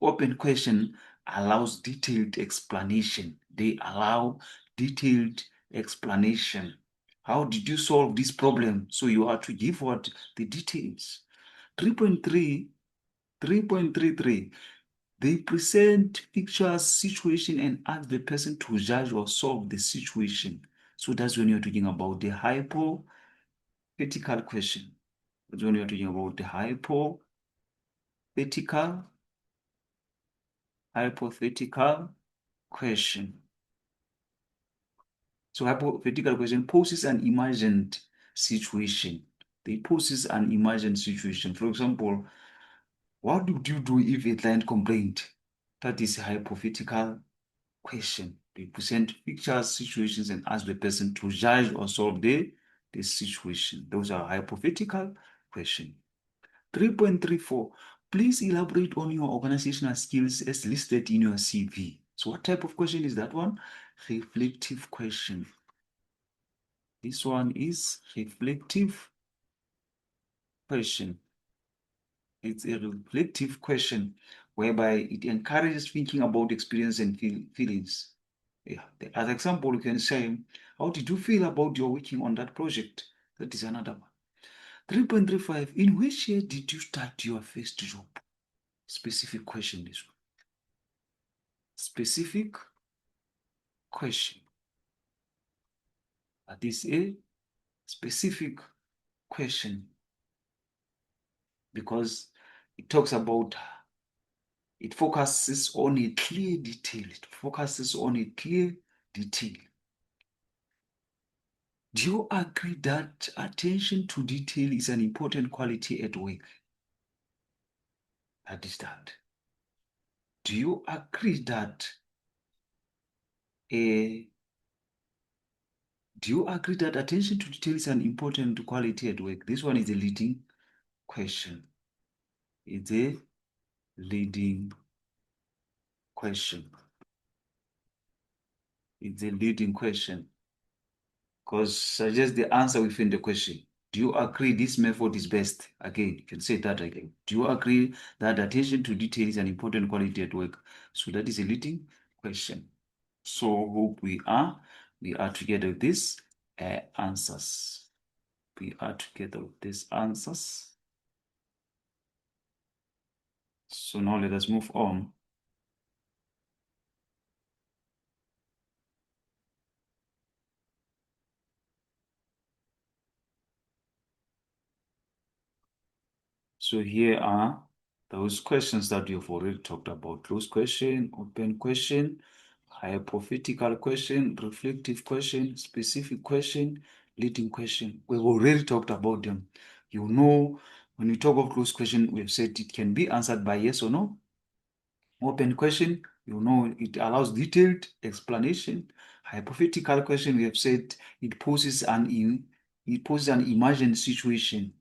A: open question allows detailed explanation. They allow detailed explanation. How did you solve this problem? So you have to give what? The details. 3.3, 3.33. They present pictures, situation, and ask the person to judge or solve the situation. So that's when you're talking about the hypothetical question. That's when you're talking about the hypothetical hypothetical question. So hypothetical question poses an imagined situation. It poses an imagined situation. For example, what would you do if a client complained? That is a hypothetical question. They present pictures, situations, and ask the person to judge or solve the situation. Those are hypothetical questions. 3.34. Please elaborate on your organizational skills as listed in your CV. So what type of question is that one? Reflective question. This one is reflective question. It's a reflective question whereby it encourages thinking about experience and feelings. Yeah. As example, you can say, how did you feel about your working on that project? That is another one. 3.35. In which year did you start your first job? Specific question, this one. Specific question. That is a specific question because it talks about, it focuses on a clear detail. It focuses on a clear detail. Do you agree that attention to detail is an important quality at work? That is that. Do you agree that attention to detail is an important quality at work? This one is a leading question. It's a leading question. It's a leading question because suggest the answer within the question. Do you agree this method is best? Again, you can say that again. Do you agree that attention to detail is an important quality at work? So that is a leading question. So hope we are together with these answers. We are together with these answers. So now let us move on. So here are those questions that we have already talked about. Closed question, open question, hypothetical question, reflective question, specific question, leading question. We've already talked about them. You know, when we talk of closed question, we've said it can be answered by yes or no. Open question, you know, it allows detailed explanation. Hypothetical question, we have said it poses an imagined situation.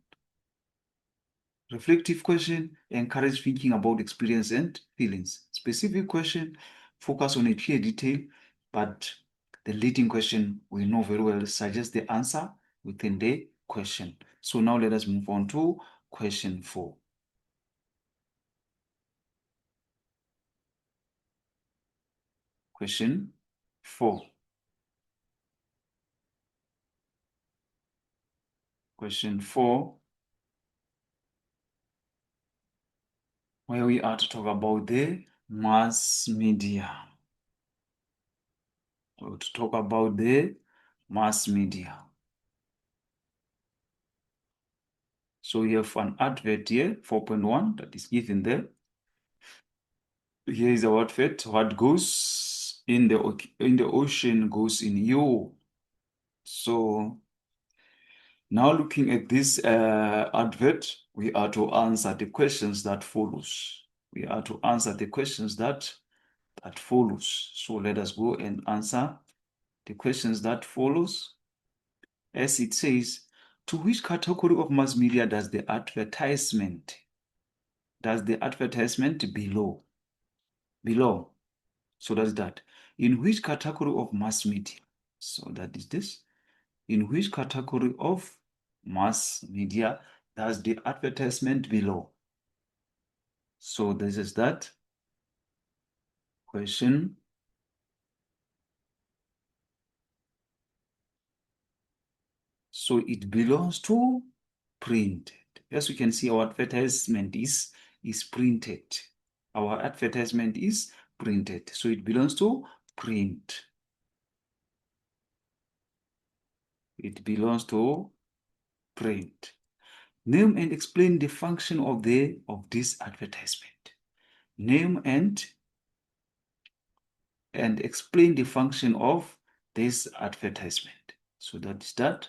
A: Reflective question, encourage thinking about experience and feelings. Specific question, focus on a clear detail, but the leading question, we know very well, suggests the answer within the question. So now let us move on to question 4. Question 4. Question 4, where we are to talk about the mass media. So to talk about the mass media. So we have an advert here, 4.1, that is given there. Here is our advert. What goes in the ocean goes in you. So now looking at this advert, we are to answer the questions that follows. We are to answer the questions that follows. So let us go and answer the questions that follows. As it says, to which category of mass media does the advertisement belong? So that's that. In which category of mass media? So that is this. In which category of mass media does the advertisement belong? So this is that question. So it belongs to printed. As we can see, our advertisement is printed. Our advertisement is printed. So it belongs to print. It belongs to print. Name and explain the function of this advertisement. Name and explain the function of this advertisement. So that is that.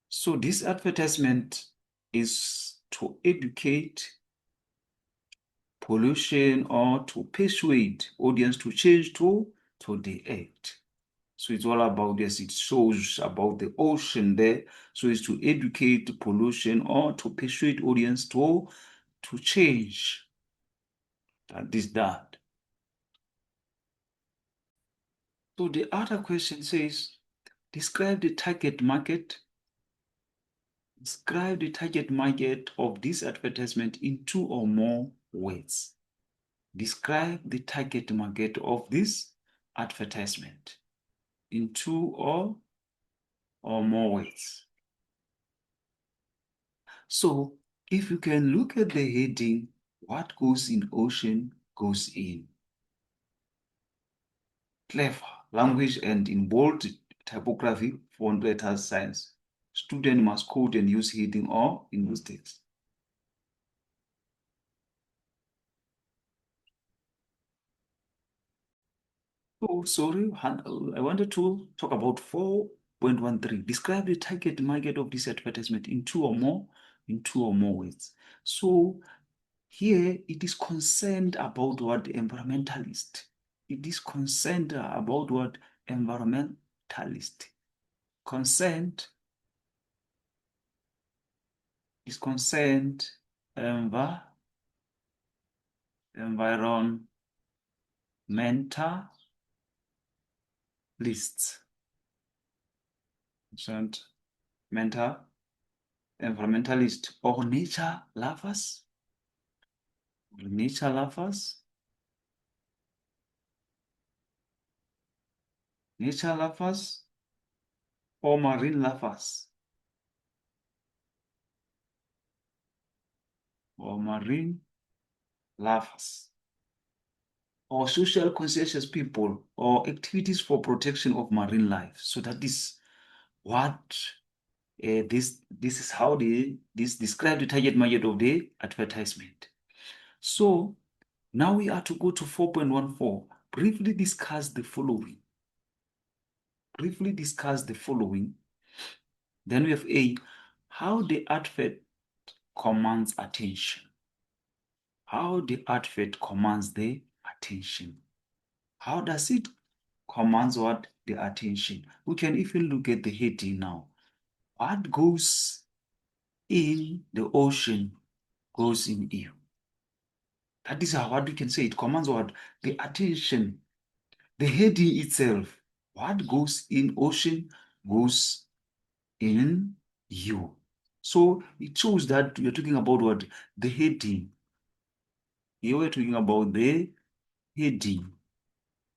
A: So this advertisement is to educate, pollution, or to persuade audience to change to the act. So it's all about this. It shows about the ocean there. So it's to educate, pollution, or to persuade audience to change. That is that. So the other question says, describe the target market. Describe the target market of this advertisement in 2 or more words. Describe the target market of this advertisement in 2 or more words. So if you can look at the heading, what goes in ocean goes in. Clever language and in bold typography, font, letters, signs. Student must code and use heading or in those text. Oh, sorry, I wanted to talk about 4.13. Describe the target market of this advertisement in 2 or more words. So here it is concerned about what environmentalist. It is concerned about what environmentalist. Consent is concerned environmentalists. Concerned mental environmentalist or nature lovers. Nature lovers. Nature lovers or marine lovers. Or marine lovers. Or social conscious people or activities for protection of marine life. So that is what this is how this describe the target market of the advertisement. So now we are to go to 4.14. Briefly discuss the following. Briefly discuss the following. Then we have A, how the advert commands attention. How the advert commands the attention. How does it commands what? The attention. We can even look at the heading now. What goes in the ocean goes in you. That is how what we can say. It commands what? The attention. The heading itself. What goes in ocean goes in you. So it shows that we are talking about what? The heading. Here we're talking about the heading.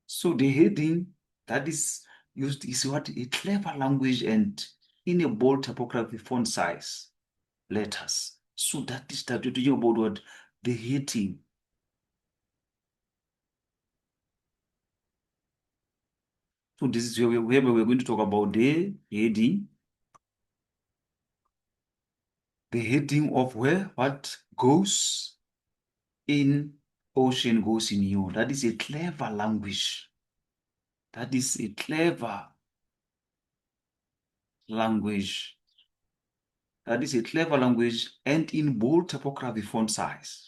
A: So the heading that is used is what? A clever language and in a bold typography font size letters. So that is that we're talking about what? The heading. So this is where we're going to talk about the heading. The heading of where what goes in ocean goes in you. That is a clever language. That is a clever language. That is a clever language and in bold typography font size.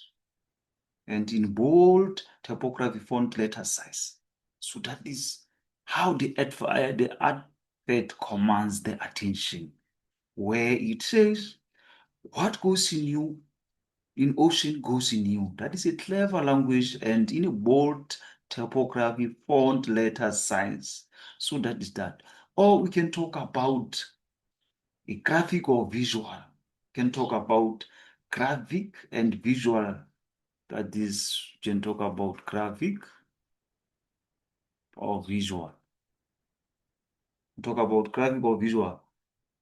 A: And in bold typography font letter size. So that is how the advert commands the attention. Where it says, what goes in you in ocean goes in you. That is a clever language and in a bold typography, font, letter, size. So that is that. Or we can talk about a graphic or visual. We can talk about graphic and visual. That is, we can talk about graphic or visual. Talk about graphic or visual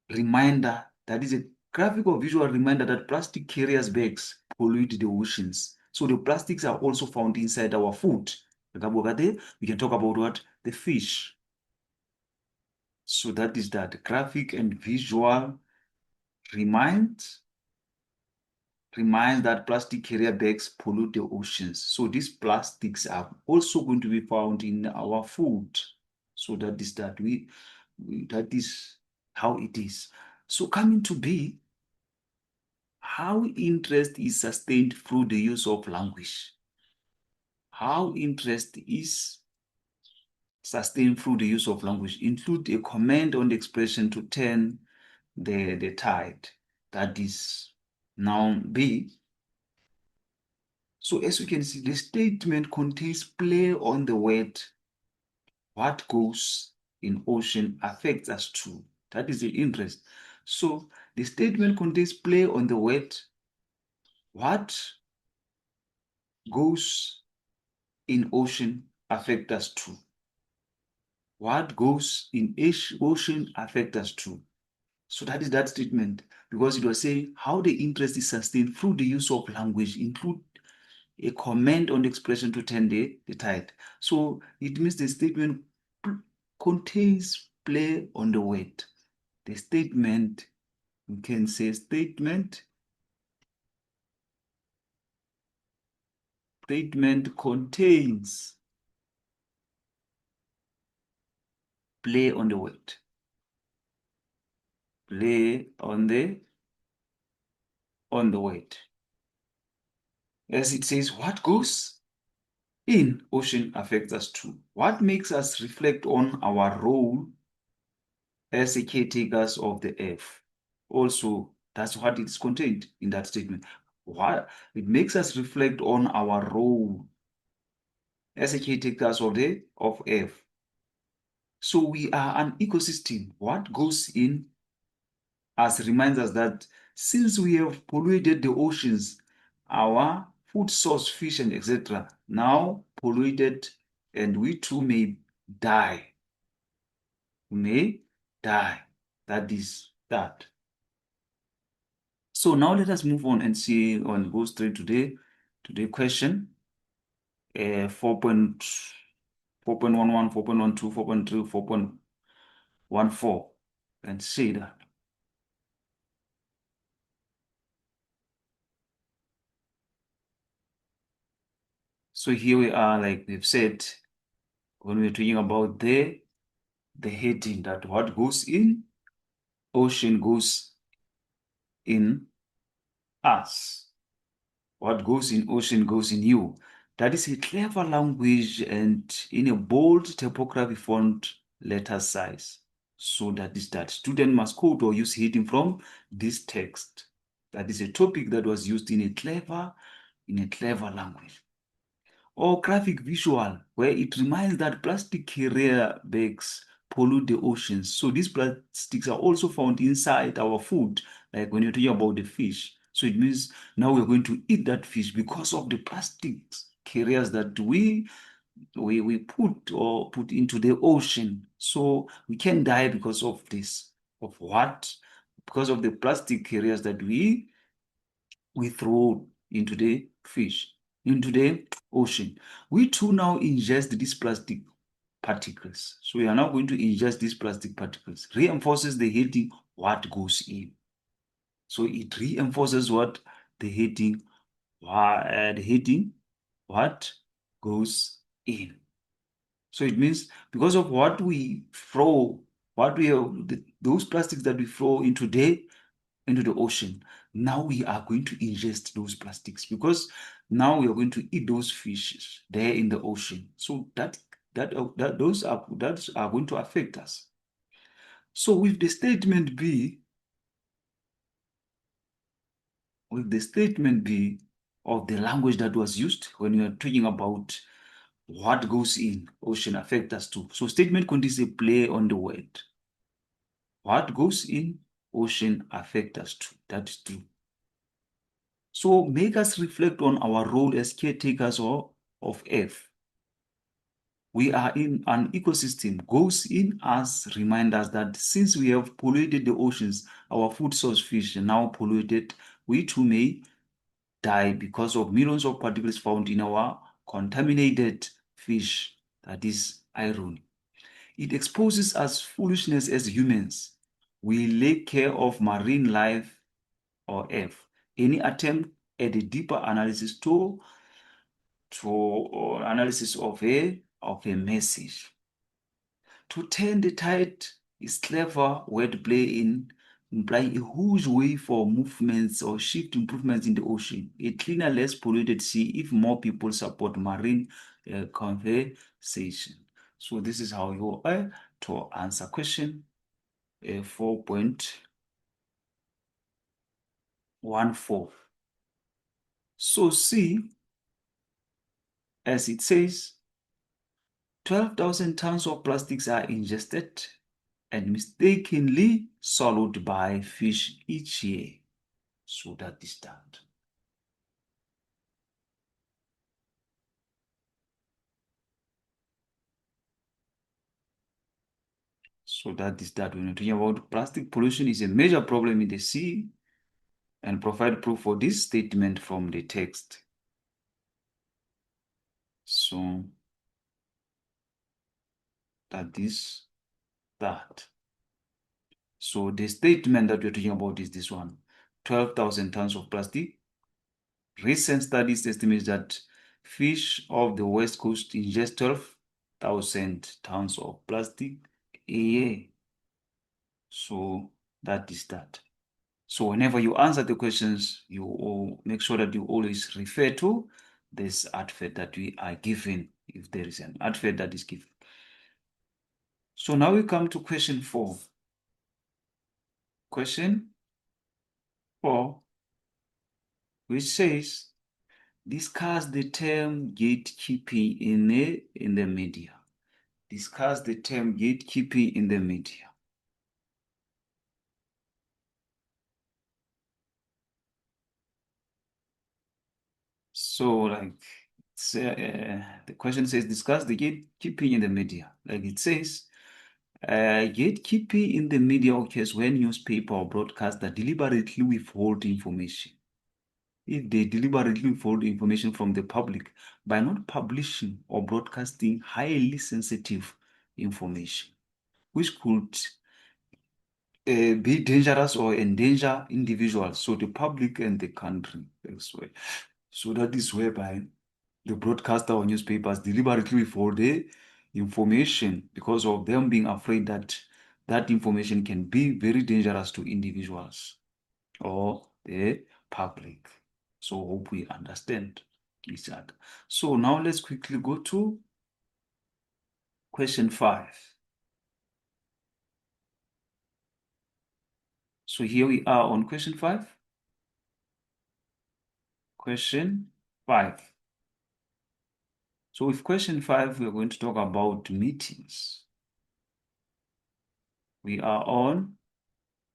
A: reminder. That is a graphic or visual reminder that plastic carriers bags pollute the oceans. So the plastics are also found inside our food. We can talk about what? The fish. So that is that. Graphic and visual reminds that plastic carrier bags pollute the oceans. So these plastics are also going to be found in our food. So that is that. That is how it is. So coming to B, how interest is sustained through the use of language. How interest is sustained through the use of language include a comment on the expression to turn the tide. That is noun B. So as you can see, the statement contains play on the word what goes in ocean affects us too. That is the interest. So the statement contains play on the word what goes in ocean affect us too. What goes in ocean affect us too. So that is that statement, because it was saying how the interest is sustained through the use of language, include a comment on the expression to turn the tide. So it means the statement contains play on the word. The statement, we can say statement contains play on the word. Play on the word. As it says, what goes in ocean affects us too. What makes us reflect on our role as a caretakers of the earth? Also, that's what is contained in that statement. What it makes us reflect on our role as a caretakers of the earth. So we are an ecosystem. What goes in us reminds us that since we have polluted the oceans, our food source, fish and etc., now polluted, and we too may die. We may die. That is that. So now let us move on and see and go straight to the question. 4.11, 4.12, 4.3, 4.14, and see that. So here we are, like we've said, when we're talking about the heading, that what goes in ocean goes in us. What goes in ocean goes in you. That is a clever language and in a bold typography font letter size. So that is that. Student must quote or use heading from this text. That is a topic that was used in a clever language. Or graphic visual, where it reminds that plastic carrier bags pollute the oceans. So these plastics are also found inside our food, like when you're talking about the fish. So it means now we're going to eat that fish because of the plastics carriers that we put into the ocean. So we can die because of this. Of what? Because of the plastic carriers that we throw into the fish, into the ocean. We too now ingest these plastic particles. So we are now going to ingest these plastic particles. Reinforces the heading, what goes in. So it reinforces what? The heading, what goes in. So it means because of what we throw, those plastics that we throw into the ocean, now we are going to ingest those plastics because now we are going to eat those fishes there in the ocean. So those are going to affect us. So with the statement B, of the language that was used when we are talking about what goes in ocean affect us too. So statement contains a play on the word. What goes in ocean affect us too. That is true. So make us reflect on our role as caretakers of Earth. We are in an ecosystem. Goes in us remind us that since we have polluted the oceans, our food source fish are now polluted, we too may die because of millions of particles found in our contaminated fish. That is iron. It exposes us foolishness as humans. We lack care of marine life or F. Any attempt at a deeper analysis or analysis of a message. To turn the tide is clever wordplay in implying a huge wave for movements or shift improvements in the ocean. A cleaner, less polluted sea if more people support marine conservation. So this is how you are to answer question 4.14. So see, as it says, 12,000 tons of plastics are ingested and mistakenly swallowed by fish each year. So that is that. So that is that. When we're talking about plastic pollution is a major problem in the sea, and provide proof for this statement from the text. So that is that. So the statement that we're talking about is this one: 12,000 tons of plastic. Recent studies estimate that fish off the west coast ingest 12,000 tons of plastic a year. So that is that. So whenever you answer the questions, you make sure that you always refer to this advert that we are given, if there is an advert that is given. So now we come to question 4. Question 4, which says, discuss the term gatekeeping in the media. Discuss the term gatekeeping in the media. So the question says, discuss the gatekeeping in the media. Like it says, gatekeeping in the media occurs when newspaper or broadcaster deliberately withhold information. If they deliberately withhold information from the public by not publishing or broadcasting highly sensitive information, which could be dangerous or endanger individuals, so the public and the country. So that is whereby the broadcaster or newspapers deliberately withhold the information because of them being afraid that that information can be very dangerous to individuals or the public. So hope we understand each other. So now let's quickly go to question 5. So here we are on question 5. Question 5. So with question 5, we're going to talk about meetings. We are on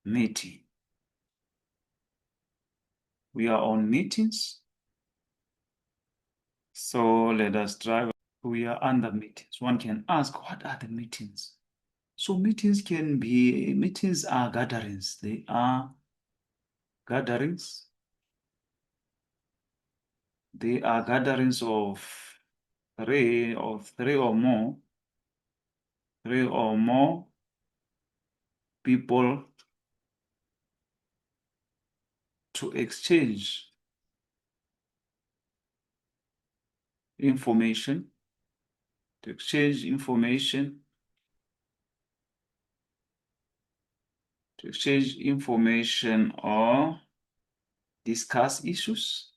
A: meeting. We are on meetings. So let us try. We are under meetings. One can ask, what are the meetings? So meetings are gatherings. They are gatherings. They are gatherings of three or more people to exchange information, or discuss issues.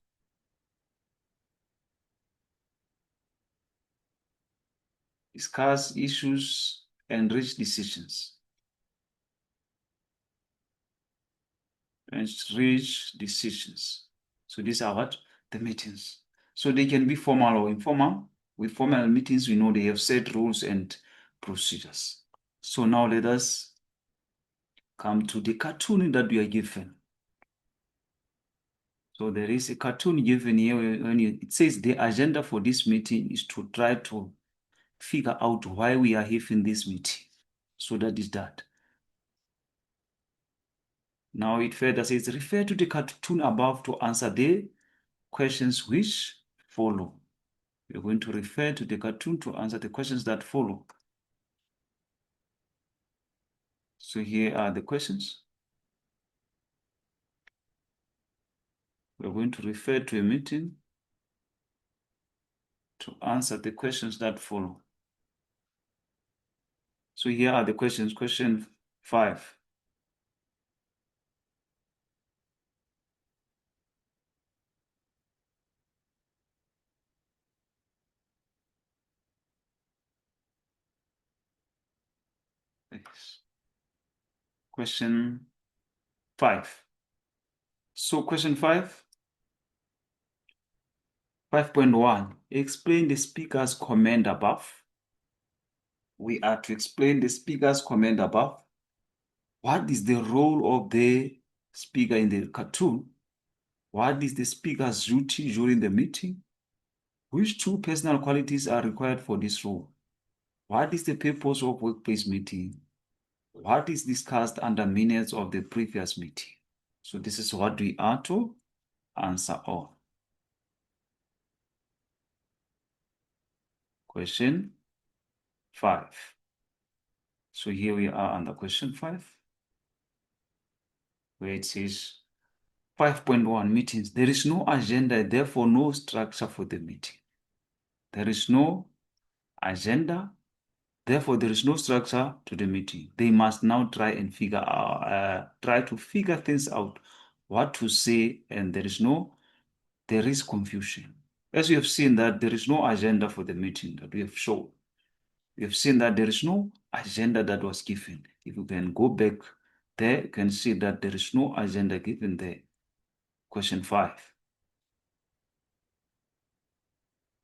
A: And reach decisions. So these are what? The meetings. So they can be formal or informal. With formal meetings, we know they have set rules and procedures. So now let us come to the cartoon that we are given. So there is a cartoon given here when it says the agenda for this meeting is to try to figure out why we are having this meeting. So that is that. Now it further says, refer to the cartoon above to answer the questions which follow. We're going to refer to the cartoon to answer the questions that follow. So here are the questions. We're going to refer to a meeting to answer the questions that follow. So here are the questions. Question 5. Question 5. So question 5, 5.1, explain the speaker's comment above. We are to explain the speaker's comment above. What is the role of the speaker in the cartoon? What is the speaker's duty during the meeting? Which two personal qualities are required for this role? What is the purpose of workplace meeting? What is discussed under minutes of the previous meeting? So this is what we are to answer on. Question 5. So here we are under question 5, where it says 5.1 meetings. There is no agenda, therefore no structure for the meeting. There is no agenda, therefore there is no structure to the meeting. They must now try to figure things out, what to say, and there is confusion. As we have seen that there is no agenda for the meeting that we have shown. We have seen that there is no agenda that was given. If you can go back there, you can see that there is no agenda given there. Question 5.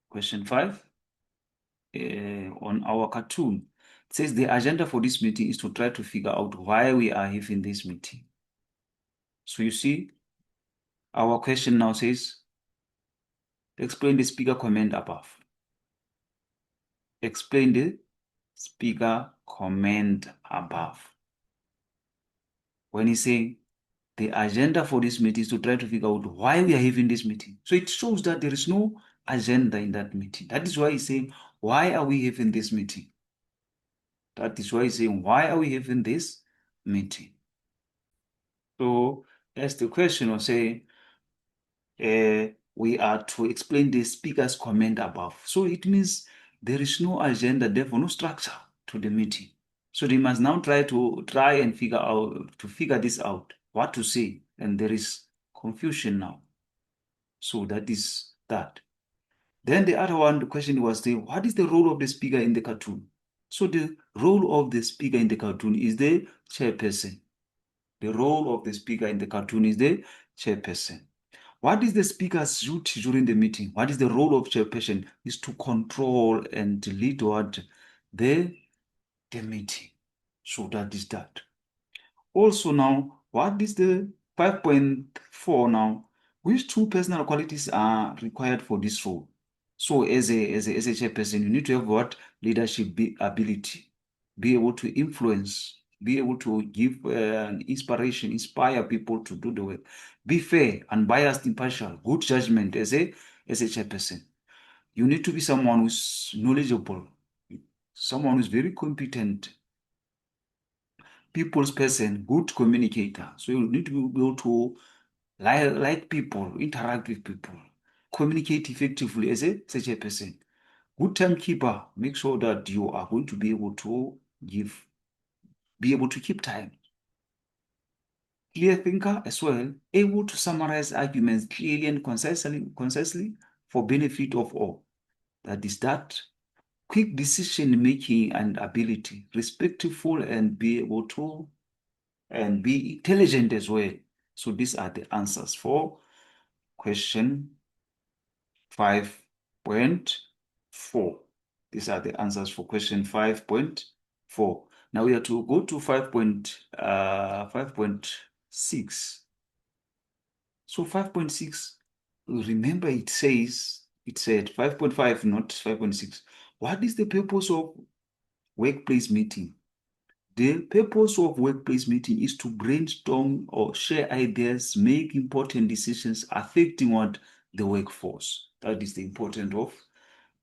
A: Question 5, on our cartoon, it says the agenda for this meeting is to try to figure out why we are having this meeting. So you see, our question now says, explain the speaker comment above. Explain the speaker comment above. When he's saying the agenda for this meeting is to try to figure out why we are having this meeting. So it shows that there is no agenda in that meeting. That is why he's saying, why are we having this meeting? That is why he's saying, why are we having this meeting? So as the question was saying, we are to explain the speaker's comment above. So it means there is no agenda, therefore no structure to the meeting. So they must now try and figure this out, what to say, and there is confusion now. So that is that. Then the other one, the question was what is the role of the speaker in the cartoon? So the role of the speaker in the cartoon is the chairperson. The role of the speaker in the cartoon is the chairperson. What is the speaker's duty during the meeting? What is the role of chairperson? Is to control and lead what the meeting. So that is that. Also now, what is the 5.4 now? Which two personal qualities are required for this role? So as a chairperson, you need to have what? Leadership ability. Be able to influence, be able to give inspiration, inspire people to do the work. Be fair, unbiased, impartial, good judgment as a chairperson. You need to be someone who's knowledgeable, someone who's very competent, people's person, good communicator. So you need to be able to like people, interact with people, communicate effectively as a such a person. Good timekeeper, make sure that you are going to be able to keep time. Clear thinker as well, able to summarize arguments clearly and concisely for benefit of all. That is that. Quick decision making and ability, respectful and be able to and be intelligent as well. So these are the answers for question 5.4. These are the answers for question 5.4. Now we have to go to 5.6. So 5.6, remember it said 5.5, not 5.6. What is the purpose of workplace meeting? The purpose of workplace meeting is to brainstorm or share ideas, make important decisions affecting what the workforce. That is the importance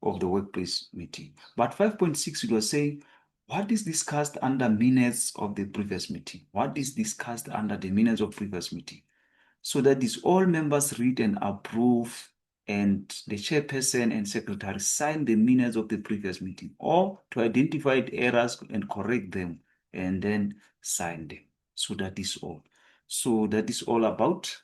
A: of the workplace meeting. But 5.6, it was saying, What is discussed under minutes of the previous meeting? What is discussed under the minutes of previous meeting? So that is all members read and approve, and the chairperson and secretary sign the minutes of the previous meeting, or to identify the errors and correct them and then sign them. So that is all. So that is all about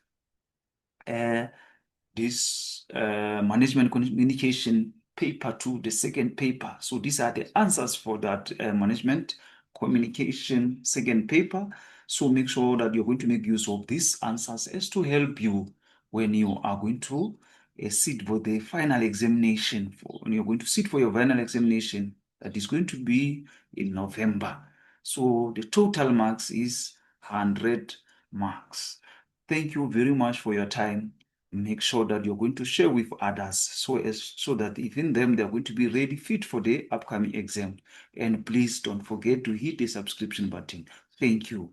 A: this management communication paper 2, the second paper. So these are the answers for that management communication second paper. So make sure that you're going to make use of these answers as to help you when you are going to sit for the final examination. When you're going to sit for your final examination, that is going to be in November. So the total marks is 100 marks. Thank you very much for your time. Make sure that you're going to share with others so that even them, they're going to be ready, fit for the upcoming exam. And please don't forget to hit the subscription button. Thank you.